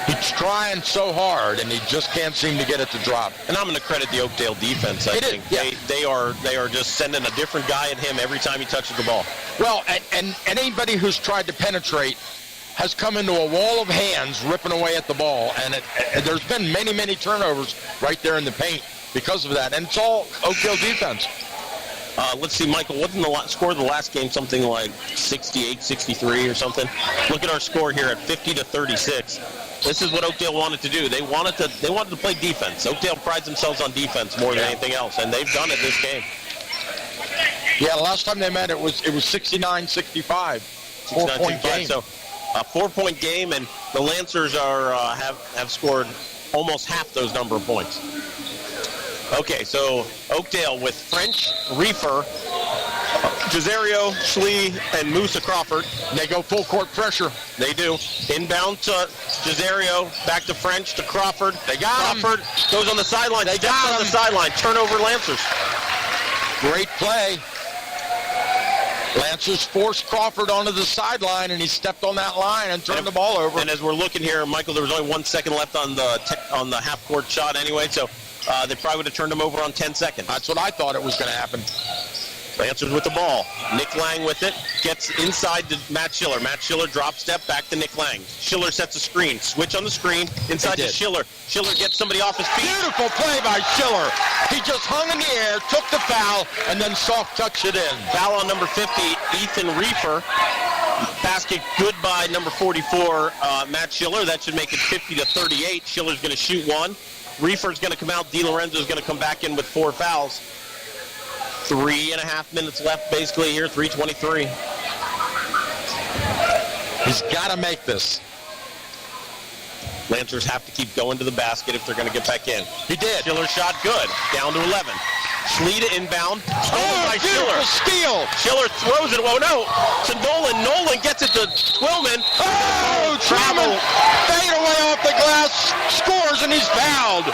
He's trying so hard, and he just can't seem to get it to drop. And I'm going to credit the Oakdale defense. I think they are just sending a different guy at him every time he touches the ball. Well, and anybody who's tried to penetrate has come into a wall of hands ripping away at the ball, and there's been many, many turnovers right there in the paint because of that. And it's all Oakdale defense. Let's see, Michael, wasn't the score of the last game something like 68-63 or something? Look at our score here at 50-36. This is what Oakdale wanted to do. They wanted to play defense. Oakdale prides themselves on defense more than anything else, and they've done it this game. Yeah, last time they met, it was 69-65. 4-point game. So a 4-point game, and the Lancers are have scored almost half those number of points. Okay, so Oakdale with French, Reefer, Jazario, Schlee, and Musa Crawford. They go full court pressure. They do. Inbound to Jazario, back to French, to Crawford. They got him. Crawford goes on the sideline. They steps got on him. the sideline. Turnover, Lancers. Great play. Lancers forced Crawford onto the sideline, and he stepped on that line and turned the ball over. And as we're looking here, Michael, there was only 1 second left on the half-court shot anyway, so they probably would have turned him over on 10 seconds. That's what I thought it was going to happen. Lancers with the ball. Nick Lang with it. Gets inside to Matt Schiller. Matt Schiller drop step back to Nick Lang. Schiller sets a screen. Switch on the screen. Inside to Schiller. Schiller gets somebody off his feet. Beautiful play by Schiller. He just hung in the air, took the foul, and then soft touched it in. Foul on number 50, Ethan Reefer. Basket good by number 44, Matt Schiller. That should make it 50-38. Schiller's going to shoot one. Reefer's going to come out. DiLorenzo's going to come back in with 4 fouls. 3.5 minutes left basically here, 3:23. He's got to make this. Lancers have to keep going to the basket if they're going to get back in. He did. Schiller shot good. Down to 11. Schlee to inbound. Stolen by Schiller. Steal. Schiller throws it. Oh, no. To Nolan. Nolan gets it to Twillman. Oh, Twillman. Fade away off the glass. Scores, and he's fouled.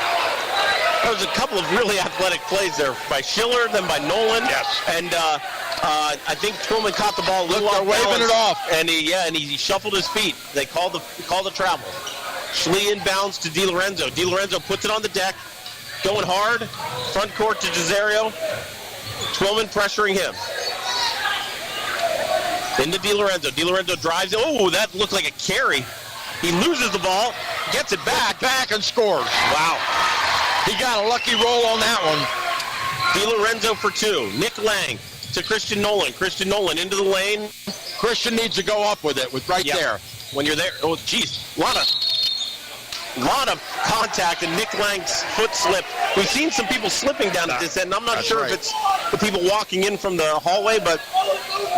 There was a couple of really athletic plays there by Schiller, then by Nolan. Yes. And I think Twillman caught the ball a little off balance. They're waving it off. And he shuffled his feet. They called the travel. Schlee inbounds to DiLorenzo. DiLorenzo puts it on the deck. Going hard. Front court to Jazario. Twillman pressuring him. Into DiLorenzo. DiLorenzo drives. Oh, that looked like a carry. He loses the ball. Gets it back and scores. Wow. He got a lucky roll on that one. DiLorenzo for 2. Nick Lang to Christian Nolan. Christian Nolan into the lane. Christian needs to go up with it, there. When you're there, oh, geez, a lot of contact, and Nick Lang's foot slipped. We've seen some people slipping down at this end. I'm not sure if it's the people walking in from the hallway, but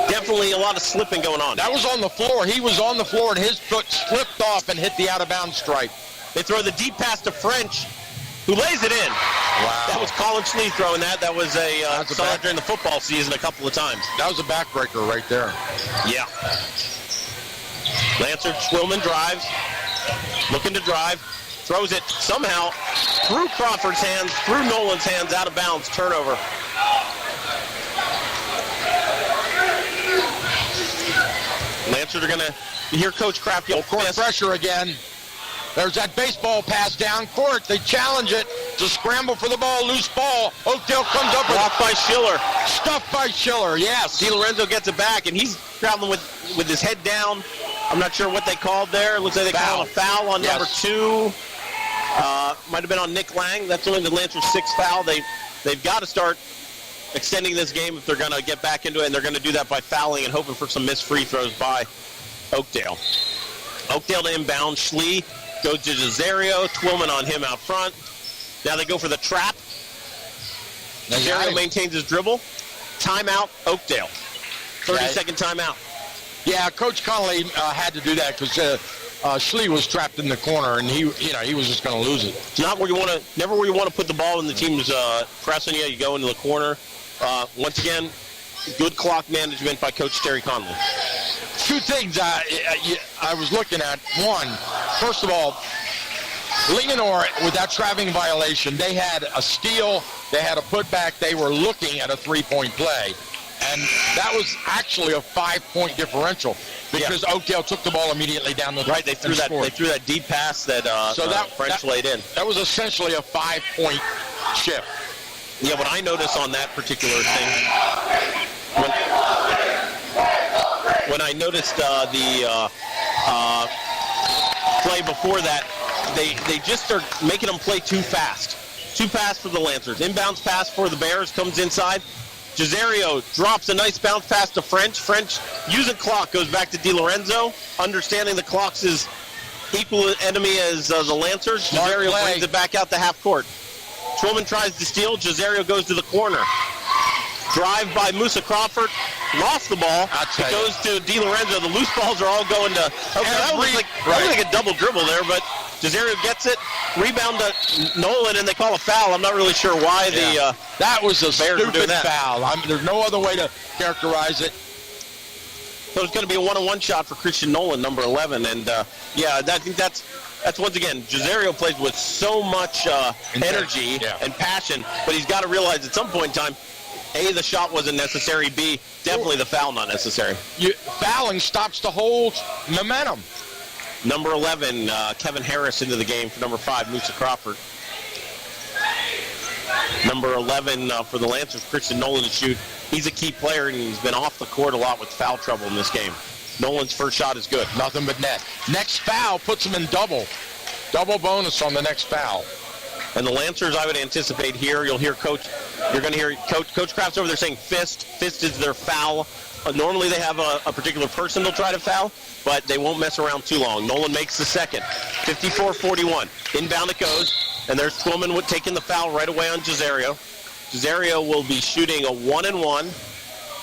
definitely a lot of slipping going on. That was on the floor. He was on the floor, and his foot slipped off and hit the out-of-bounds stripe. They throw the deep pass to French, who lays it in. Wow. That was Colin Schlee throwing that. That was saw it during the football season a couple of times. That was a backbreaker right there. Yeah. Lancer Twillman drives, looking to drive, throws it somehow through Crawford's hands, through Nolan's hands, out of bounds, turnover. Lancers are going to hear Coach Kraft yell, court pressure again. There's that baseball pass down court. They challenge it to scramble for the ball, loose ball. Oakdale comes up with blocked by Schiller. Stuffed by Schiller, yes. DiLorenzo gets it back, and he's traveling with his head down. I'm not sure what they called there. Looks like they called a foul on number 2. Might have been on Nick Lang. That's only the Lancers' 6th foul. They've got to start extending this game if they're going to get back into it, and they're going to do that by fouling and hoping for some missed free throws by Oakdale. Oakdale to inbound. Schlee goes to Jazario. Twillman on him out front. Now they go for the trap. Jazario maintains his dribble. Timeout, Oakdale. 30-second timeout. Yeah, Coach Connolly had to do that because Schlee was trapped in the corner, and he was just going to lose it. It's not where you want to, never where you want to put the ball when the team's pressing you. You go into the corner. Once again, good clock management by Coach Terry Connolly. 2 things I was looking at. One, first of all, Linganore, with that traveling violation, they had a steal, they had a putback, they were looking at a 3-point play. And that was actually a 5-point differential because Oakdale took the ball immediately down the right. They threw that deep pass that French laid in. That was essentially a 5-point shift. Yeah, what I noticed on that particular thing, when I noticed the play before that, they just start making them play too fast. Too fast for the Lancers. Inbounds pass for the Bears comes inside. Jazario drops a nice bounce pass to French. French, using clock, goes back to DiLorenzo, understanding the clock's his equal enemy as the Lancers. Jazario brings it back out to half court. Twillman tries to steal. Jazario goes to the corner. Drive by Musa Crawford. lost the ball. It goes to DiLorenzo. The loose balls are all going to that was like a double dribble there, but Cesario gets it. Rebound to Nolan, and they call a foul. I'm not really sure why that was a Bears were doing stupid that. foul. I mean, there's no other way to characterize it. So it's going to be a one-on-one shot for Christian Nolan, number 11. And, I think that's once again, Cesario plays with so much energy and passion, but he's got to realize at some point in time, A, the shot wasn't necessary, B, definitely the foul not necessary. Fouling stops the whole momentum. Number 11, Kevin Harris into the game for number 5, Musa Crawford. Number 11 for the Lancers, Christian Nolan to shoot. He's a key player, and he's been off the court a lot with foul trouble in this game. Nolan's first shot is good. Nothing but net. Next foul puts him in double bonus on the next foul. And the Lancers, I would anticipate here, you're going to hear Coach Kraft's over there saying fist. Fist is their foul. Normally they have a particular person they'll try to foul, but they won't mess around too long. Nolan makes the second. 54-41. Inbound it goes, and there's Twillman taking the foul right away on Cesario. Cesario will be shooting a 1-and-1,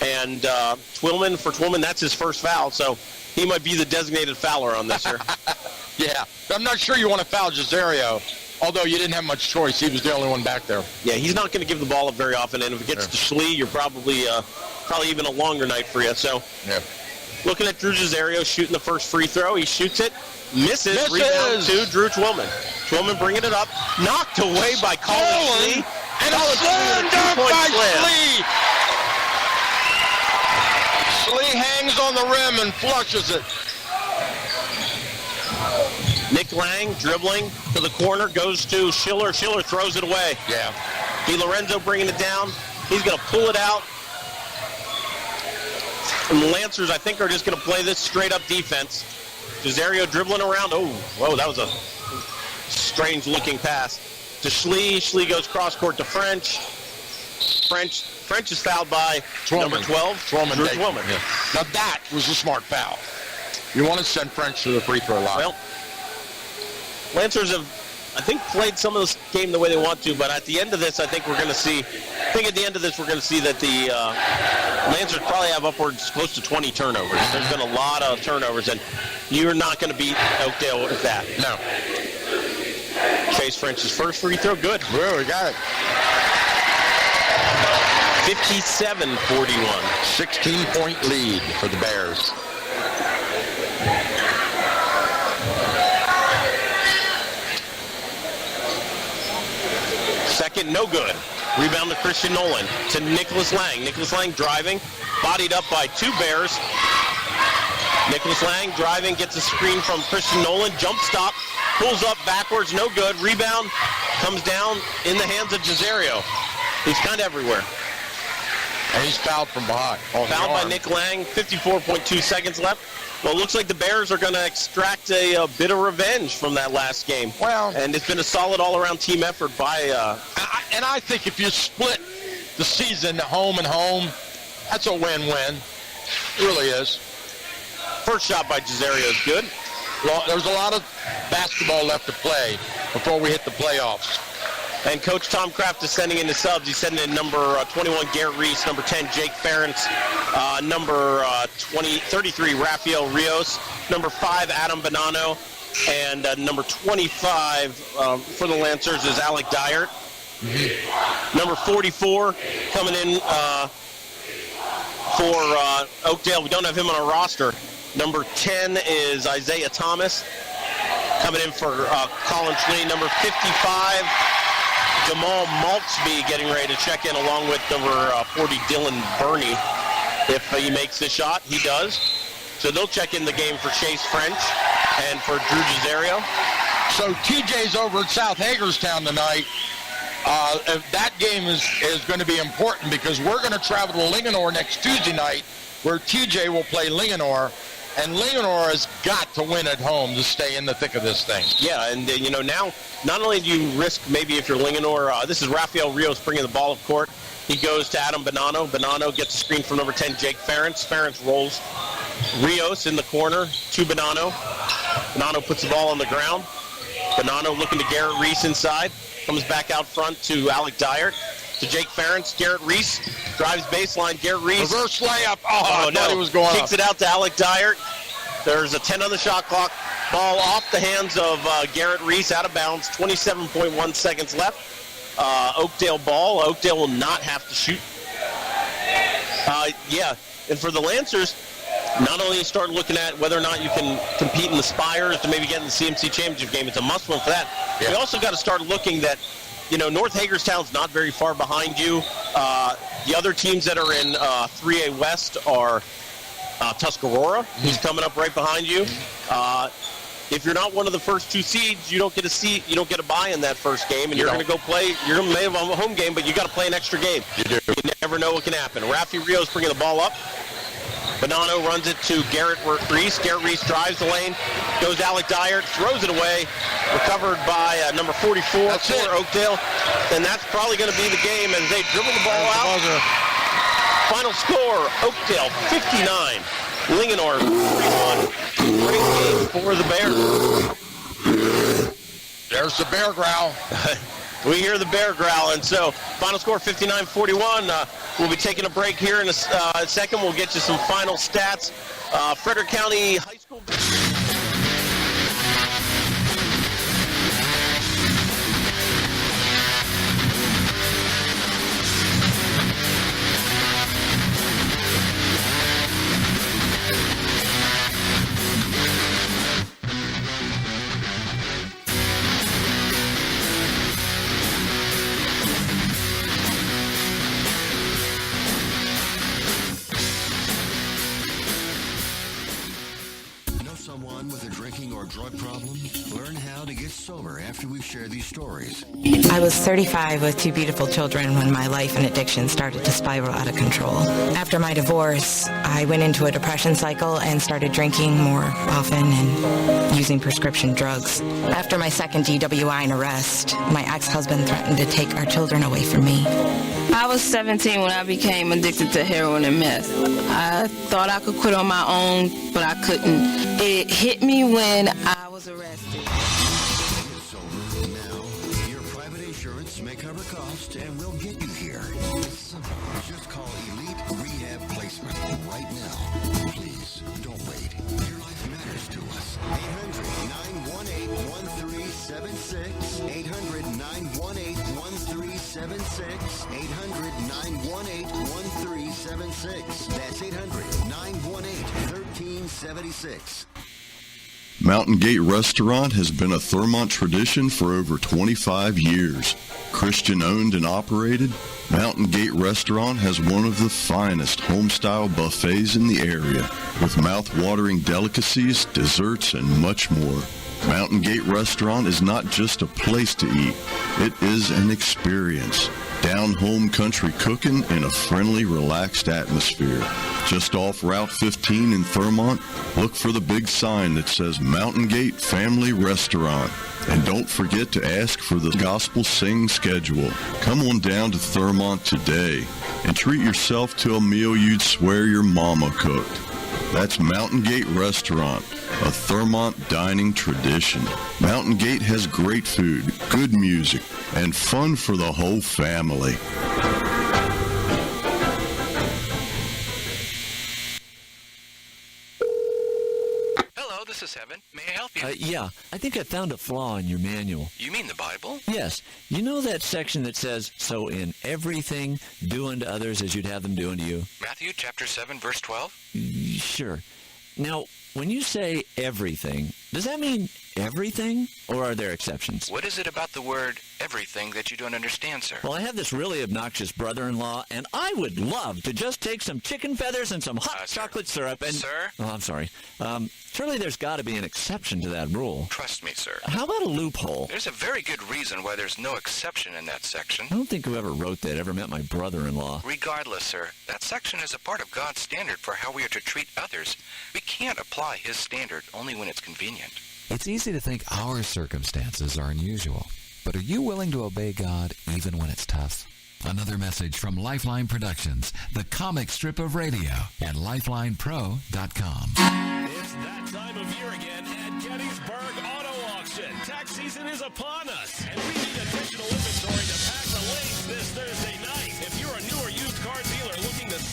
and Twillman, that's his first foul, so he might be the designated fouler on this here. Yeah, I'm not sure you want to foul Cesario, although you didn't have much choice. He was the only one back there. Yeah, he's not going to give the ball up very often, and if it gets to Schlee, you're probably even a longer night for you. So, looking at Drew Cesario shooting the first free throw, he shoots it, misses. Rebound to Drew Twillman. Twillman bringing it up, knocked away by Colin Schlee. And a slam dunk by Schlee. Schlee hangs on the rim and flushes it. Nick Lang dribbling to the corner, goes to Schiller. Schiller throws it away. Yeah. DiLorenzo bringing it down. He's going to pull it out. And the Lancers, I think, are just going to play this straight-up defense. Cesario dribbling around. Oh, whoa, that was a strange-looking pass. To Schlee. Schlee goes cross-court to French. French is fouled by number 12, Drew Twillman. Yeah. Now that was a smart foul. You want to send French to the free throw line. Well, Lancers have, I think, played some of this game the way they want to, but at the end of this, I think we're going to see that the Lancers probably have upwards close to 20 turnovers. There's been a lot of turnovers, and you're not going to beat Oakdale with that. No. Chase French's first free throw, good. Well, we got it. 57-41. 16-point lead for the Bears. Second, no good. Rebound to Christian Nolan. To Nicholas Lang. Nicholas Lang driving. Bodied up by two Bears. Nicholas Lang driving, gets a screen from Christian Nolan. Jump stop. Pulls up backwards, no good. Rebound comes down in the hands of Cesario. He's kind of everywhere. And he's fouled from behind. Fouled by Nick Lang. 54.2 seconds left. Well, it looks like the Bears are going to extract a bit of revenge from that last game. Well, and it's been a solid all-around team effort by... And I think if you split the season home and home, that's a win-win. It really is. First shot by Cesario is good. Well, there's a lot of basketball left to play before we hit the playoffs. And Coach Tom Kraft is sending in the subs. He's sending in number 21, Garrett Reese, number 10, Jake Ferentz, number 33, Rafael Rios, number 5, Adam Bonanno, and number 25 for the Lancers is Alec Dyert. Mm-hmm. Number 44 coming in for Oakdale. We don't have him on our roster. Number 10 is Isaiah Thomas. Coming in for Colin Schlee. Number 55, Jamal Maltzby getting ready to check in along with number 40, Dylan Burney. If he makes the shot, he does. So they'll check in the game for Chase French and for Drew Cesario. So TJ's over at South Hagerstown tonight. That game is going to be important because we're going to travel to Linganore next Tuesday night where TJ will play Linganore. And Linganore has got to win at home to stay in the thick of this thing. Yeah, and now not only do you risk maybe if you're Linganore, this is Rafael Rios bringing the ball up court. He goes to Adam Bonanno. Bonanno gets a screen from number 10, Jake Ferentz. Ferentz rolls Rios in the corner to Bonanno. Bonanno puts the ball on the ground. Bonanno looking to Garrett Reese inside. Comes back out front to Alec Dyert. to Jake Ferentz. Garrett Reese drives baseline. Garrett Reese. Reverse layup. Oh, I thought he was going Kicks up. it out to Alec Dyer. There's a 10 on the shot clock. Ball off the hands of Garrett Reese, out of bounds. 27.1 seconds left. Oakdale ball. Oakdale will not have to shoot. And for the Lancers, not only start looking at whether or not you can compete in the Spires to maybe get in the CMC Championship game, it's a must-win for that. Yeah. We also got to start looking that, North Hagerstown's not very far behind you. The other teams that are in 3A West are Tuscarora, who's coming up right behind you. If you're not one of the first two seeds, you don't get a seat. You don't get a bye in that first game, and you're going to go play. You're going to have a home game, but you got to play an extra game. You do. You never know what can happen. Rafi Rios bringing the ball up. Bonanno runs it to Garrett Reese. Garrett Reese drives the lane, goes Alec Dyer, throws it away, recovered by number 44 for Oakdale, and that's probably going to be the game as they dribble the ball out. Final score: Oakdale 59. Linganore 41. Great game for the Bears. There's the bear growl. We hear the bear growl, and so final score 59-41. We'll be taking a break here in a second. We'll get you some final stats. Frederick County High School. Drug problem? Learn how to get sober after we share these stories. I was 35 with two beautiful children when my life and addiction started to spiral out of control. After my divorce, I went into a depression cycle and started drinking more often and using prescription drugs. After my second DWI and arrest, my ex-husband threatened to take our children away from me. I was 17 when I became addicted to heroin and meth. I thought I could quit on my own, but I couldn't. It hit me when I was arrested. Get sober now. Your private insurance may cover costs and we'll get you here. It's simple. Just call Elite Rehab Placement right now. Please, don't wait. Your life matters to us. 800-918-1376. 800-918-1376. 800-918-1376. That's 800-918-1376. Mountain Gate Restaurant has been a Thurmont tradition for over 25 years. Christian-owned and operated, Mountain Gate Restaurant has one of the finest home-style buffets in the area, with mouth-watering delicacies, desserts, and much more. Mountain Gate Restaurant is not just a place to eat. It is an experience. Down-home country cooking in a friendly, relaxed atmosphere. Just off Route 15 in Thurmont, look for the big sign that says Mountain Gate Family Restaurant. And don't forget to ask for the Gospel Sing schedule. Come on down to Thurmont today and treat yourself to a meal you'd swear your mama cooked. That's Mountain Gate Restaurant, a Thurmont dining tradition. Mountain Gate has great food, good music, and fun for the whole family. Hello, this is Evan. May I help you? Yeah, I think I found a flaw in your manual. You mean the Bible? Yes. You know that section that says, so in everything, do unto others as you'd have them do unto you? Matthew chapter 7, verse 12? Sure. Now, when you say everything, does that mean everything, or are there exceptions? What is it about the word everything that you don't understand, sir? Well, I have this really obnoxious brother-in-law, and I would love to just take some chicken feathers and some hot chocolate syrup and... Sir? Oh, I'm sorry. Surely there's got to be an exception to that rule. Trust me, sir. How about a loophole? There's a very good reason why there's no exception in that section. I don't think whoever wrote that ever met my brother-in-law. Regardless, sir, that section is a part of God's standard for how we are to treat others. We can't apply His standard only when it's convenient. It's easy to think our circumstances are unusual, but are you willing to obey God even when it's tough? Another message from Lifeline Productions, the comic strip of radio, at lifelinepro.com. It's that time of year again at Gettysburg Auto Auction. Tax season is upon us, and we need additional inventory to pack the lanes this Thursday night.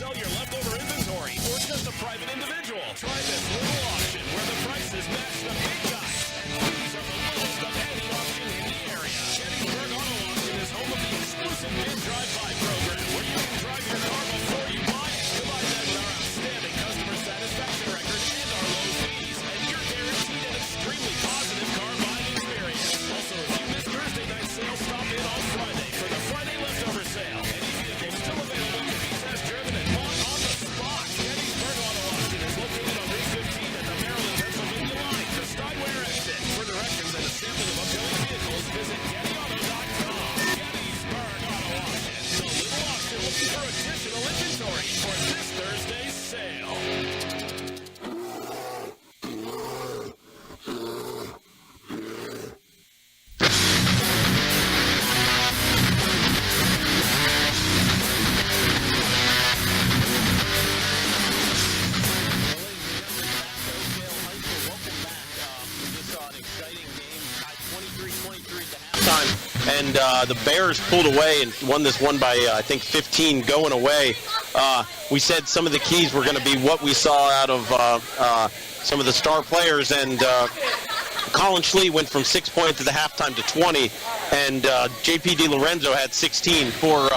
sell your leftover inventory or just a private individual. Try this little auction where the prices match the big guys. These are the lowest of any auction in the area. Gettysburg Auto Auction is home of the exclusive bid drive-by program where you can drive your car before you buy it. Combine that with our outstanding customer satisfaction record and our low fees, and you're guaranteed an extremely positive car buying experience. Also, if you missed Thursday night sale, stop in on Friday for the Friday leftover sale. Any vehicle still available can be test driven and bought on the spot. Gettysburg Auto Auction is located on Route 15 at the Maryland-Pennsylvania line, the Steinway exit. For directions and a sampling of upcoming vehicles, visit GettyAuto.com. Gettysburg Auto Auction, the little auction looking for additional inventory for this Thursday's sale. And the Bears pulled away and won this one by, I think, 15 going away. We said some of the keys were going to be what we saw out of some of the star players, and Colin Schlee went from 6 points at the halftime to 20, and J.P. DiLorenzo had 16 for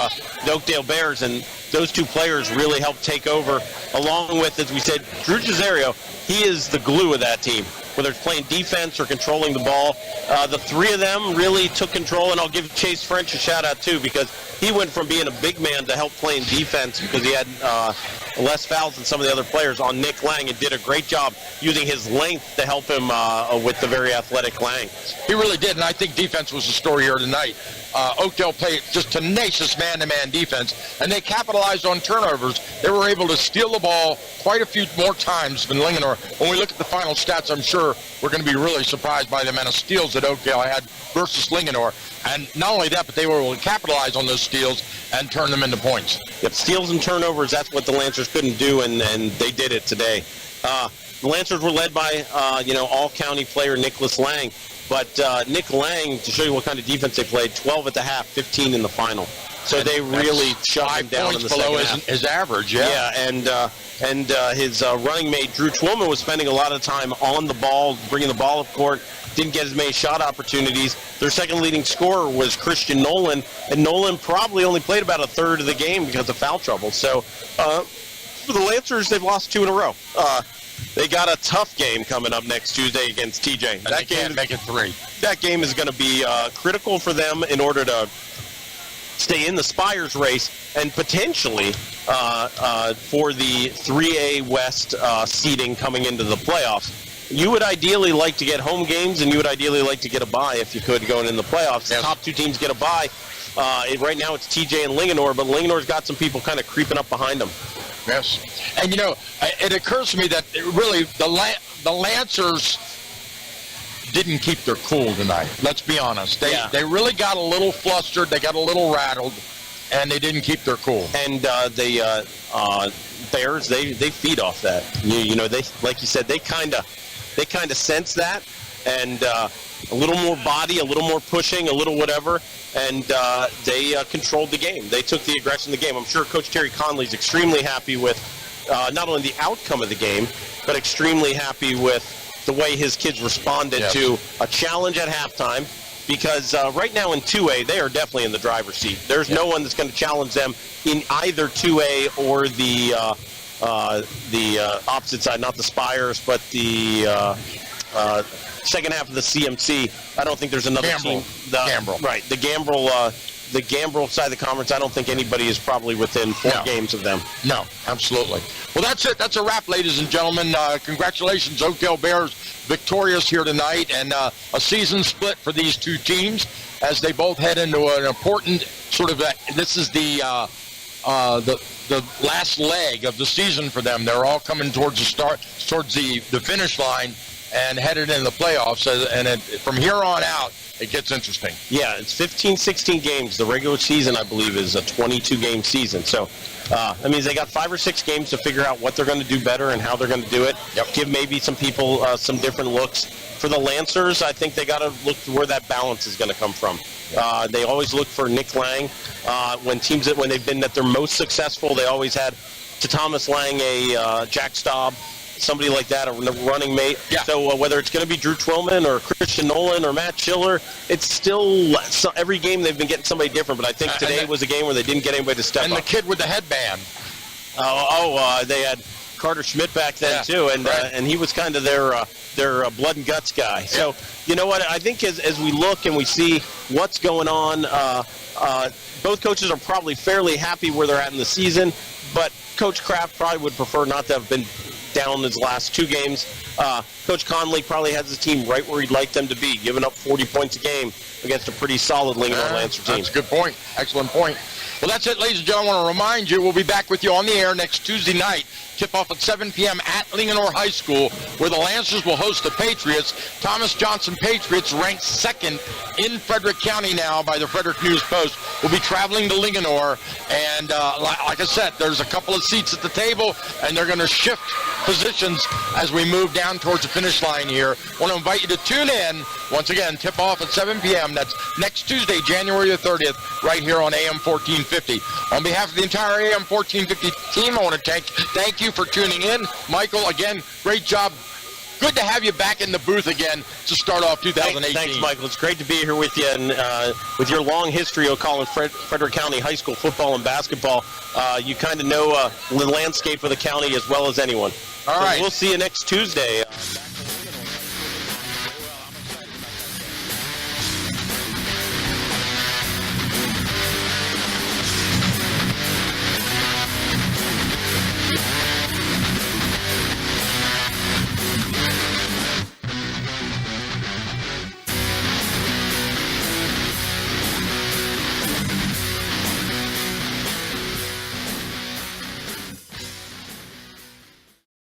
the Oakdale Bears, and those two players really helped take over, along with, as we said, Drew Cesario. He is the glue of that team, whether it's playing defense or controlling the ball. The three of them really took control, and I'll give Chase French a shout-out, too, because he went from being a big man to help playing defense because he had less fouls than some of the other players on Nick Lang, and did a great job using his length to help him with the very athletic Lang. He really did, and I think defense was the story here tonight. Oakdale played just tenacious man-to-man defense, and they capitalized on turnovers. They were able to steal the ball quite a few more times than Linganore. When we look at the final stats, I'm sure we're going to be really surprised by the amount of steals that Oakdale had versus Linganore. And not only that, but they were able to capitalize on those steals and turn them into points. Yep, steals and turnovers, that's what the Lancers couldn't do, and they did it today. The Lancers were led by, all-county player Nicholas Lang. But Nick Lang, to show you what kind of defense they played, 12 at the half, 15 in the final. So they really shut him down in the second half. His average, yeah. Yeah, and his running mate, Drew Twillman, was spending a lot of time on the ball, bringing the ball up court, didn't get as many shot opportunities. Their second leading scorer was Christian Nolan, and Nolan probably only played about a third of the game because of foul trouble. So for the Lancers, they've lost 2 in a row. They got a tough game coming up next Tuesday against TJ. And they can't make it 3. That game is going to be critical for them in order to stay in the Spires race and potentially for the 3A West seeding coming into the playoffs. You would ideally like to get home games, and you would ideally like to get a bye if you could going in the playoffs. Yes. The top 2 teams get a bye. Right now it's TJ and Linganore, but Linganore's got some people kind of creeping up behind them. Yes. And, it occurs to me that really the Lancers didn't keep their cool tonight. Let's be honest. They really got a little flustered. They got a little rattled, and they didn't keep their cool. And the Bears, they feed off that. They, like you said, they kind of sense that, and a little more body, a little more pushing, a little whatever, and they controlled the game. They took the aggression in the game. I'm sure Coach Terry Conley's extremely happy with not only the outcome of the game, but extremely happy with the way his kids responded to a challenge at halftime, because right now in 2A, they are definitely in the driver's seat. There's no one that's going to challenge them in either 2A or the opposite side, not the Spires, but the second half of the CMC. I don't think there's another team. Gambrel. Right, the Gambrel side of the conference, I don't think anybody is probably within 4 games of them. No, absolutely. Well, that's it. That's a wrap, ladies and gentlemen. Congratulations, Oakdale Bears victorious here tonight, and a season split for these 2 teams as they both head into an important sort of this is the last leg of the season for them. They're all coming towards the finish line and headed into the playoffs, and from here on out, it gets interesting. Yeah, it's 15, 16 games. The regular season, I believe, is a 22-game season. So that means they got 5 or 6 games to figure out what they're going to do better and how they're going to do it. Give maybe some people some different looks. For the Lancers, I think they got to look to where that balance is going to come from. They always look for Nick Lang. When they've been at their most successful, they always had to Thomas Lang a Jack Staub, somebody like that, a running mate. Yeah. So whether it's going to be Drew Twillman or Christian Nolan or Matt Schiller, it's still every game they've been getting somebody different. But I think today was a game where they didn't get anybody to step up. And the kid with the headband. They had Carter Schmidt back then too, and he was kind of their blood and guts guy. So you know what? I think as we look and we see what's going on, both coaches are probably fairly happy where they're at in the season, but Coach Kraft probably would prefer not to have been down his last two games. Coach Conley probably has his team right where he'd like them to be, giving up 40 points a game against a pretty solid Linganore Lancer team. That's a good point. Excellent point. Well, that's it, ladies and gentlemen. I want to remind you, we'll be back with you on the air next Tuesday night. Tip-off at 7 p.m. at Linganore High School, where the Lancers will host the Patriots. Thomas Johnson Patriots, ranked second in Frederick County now by the Frederick News Post, will be traveling to Linganore. And like I said, there's a couple of seats at the table, and they're going to shift positions as we move down towards the finish line here. I want to invite you to tune in. Once again, tip-off at 7 p.m. That's next Tuesday, January the 30th, right here on AM 1450. On behalf of the entire AM 1450 team, I want to thank you for tuning in. Michael, again, great job. Good to have you back in the booth again to start off 2018. Thanks, Michael. It's great to be here with you. And with your long history of calling Frederick County high school football and basketball, you kind of know the landscape of the county as well as anyone. All right. We'll see you next Tuesday.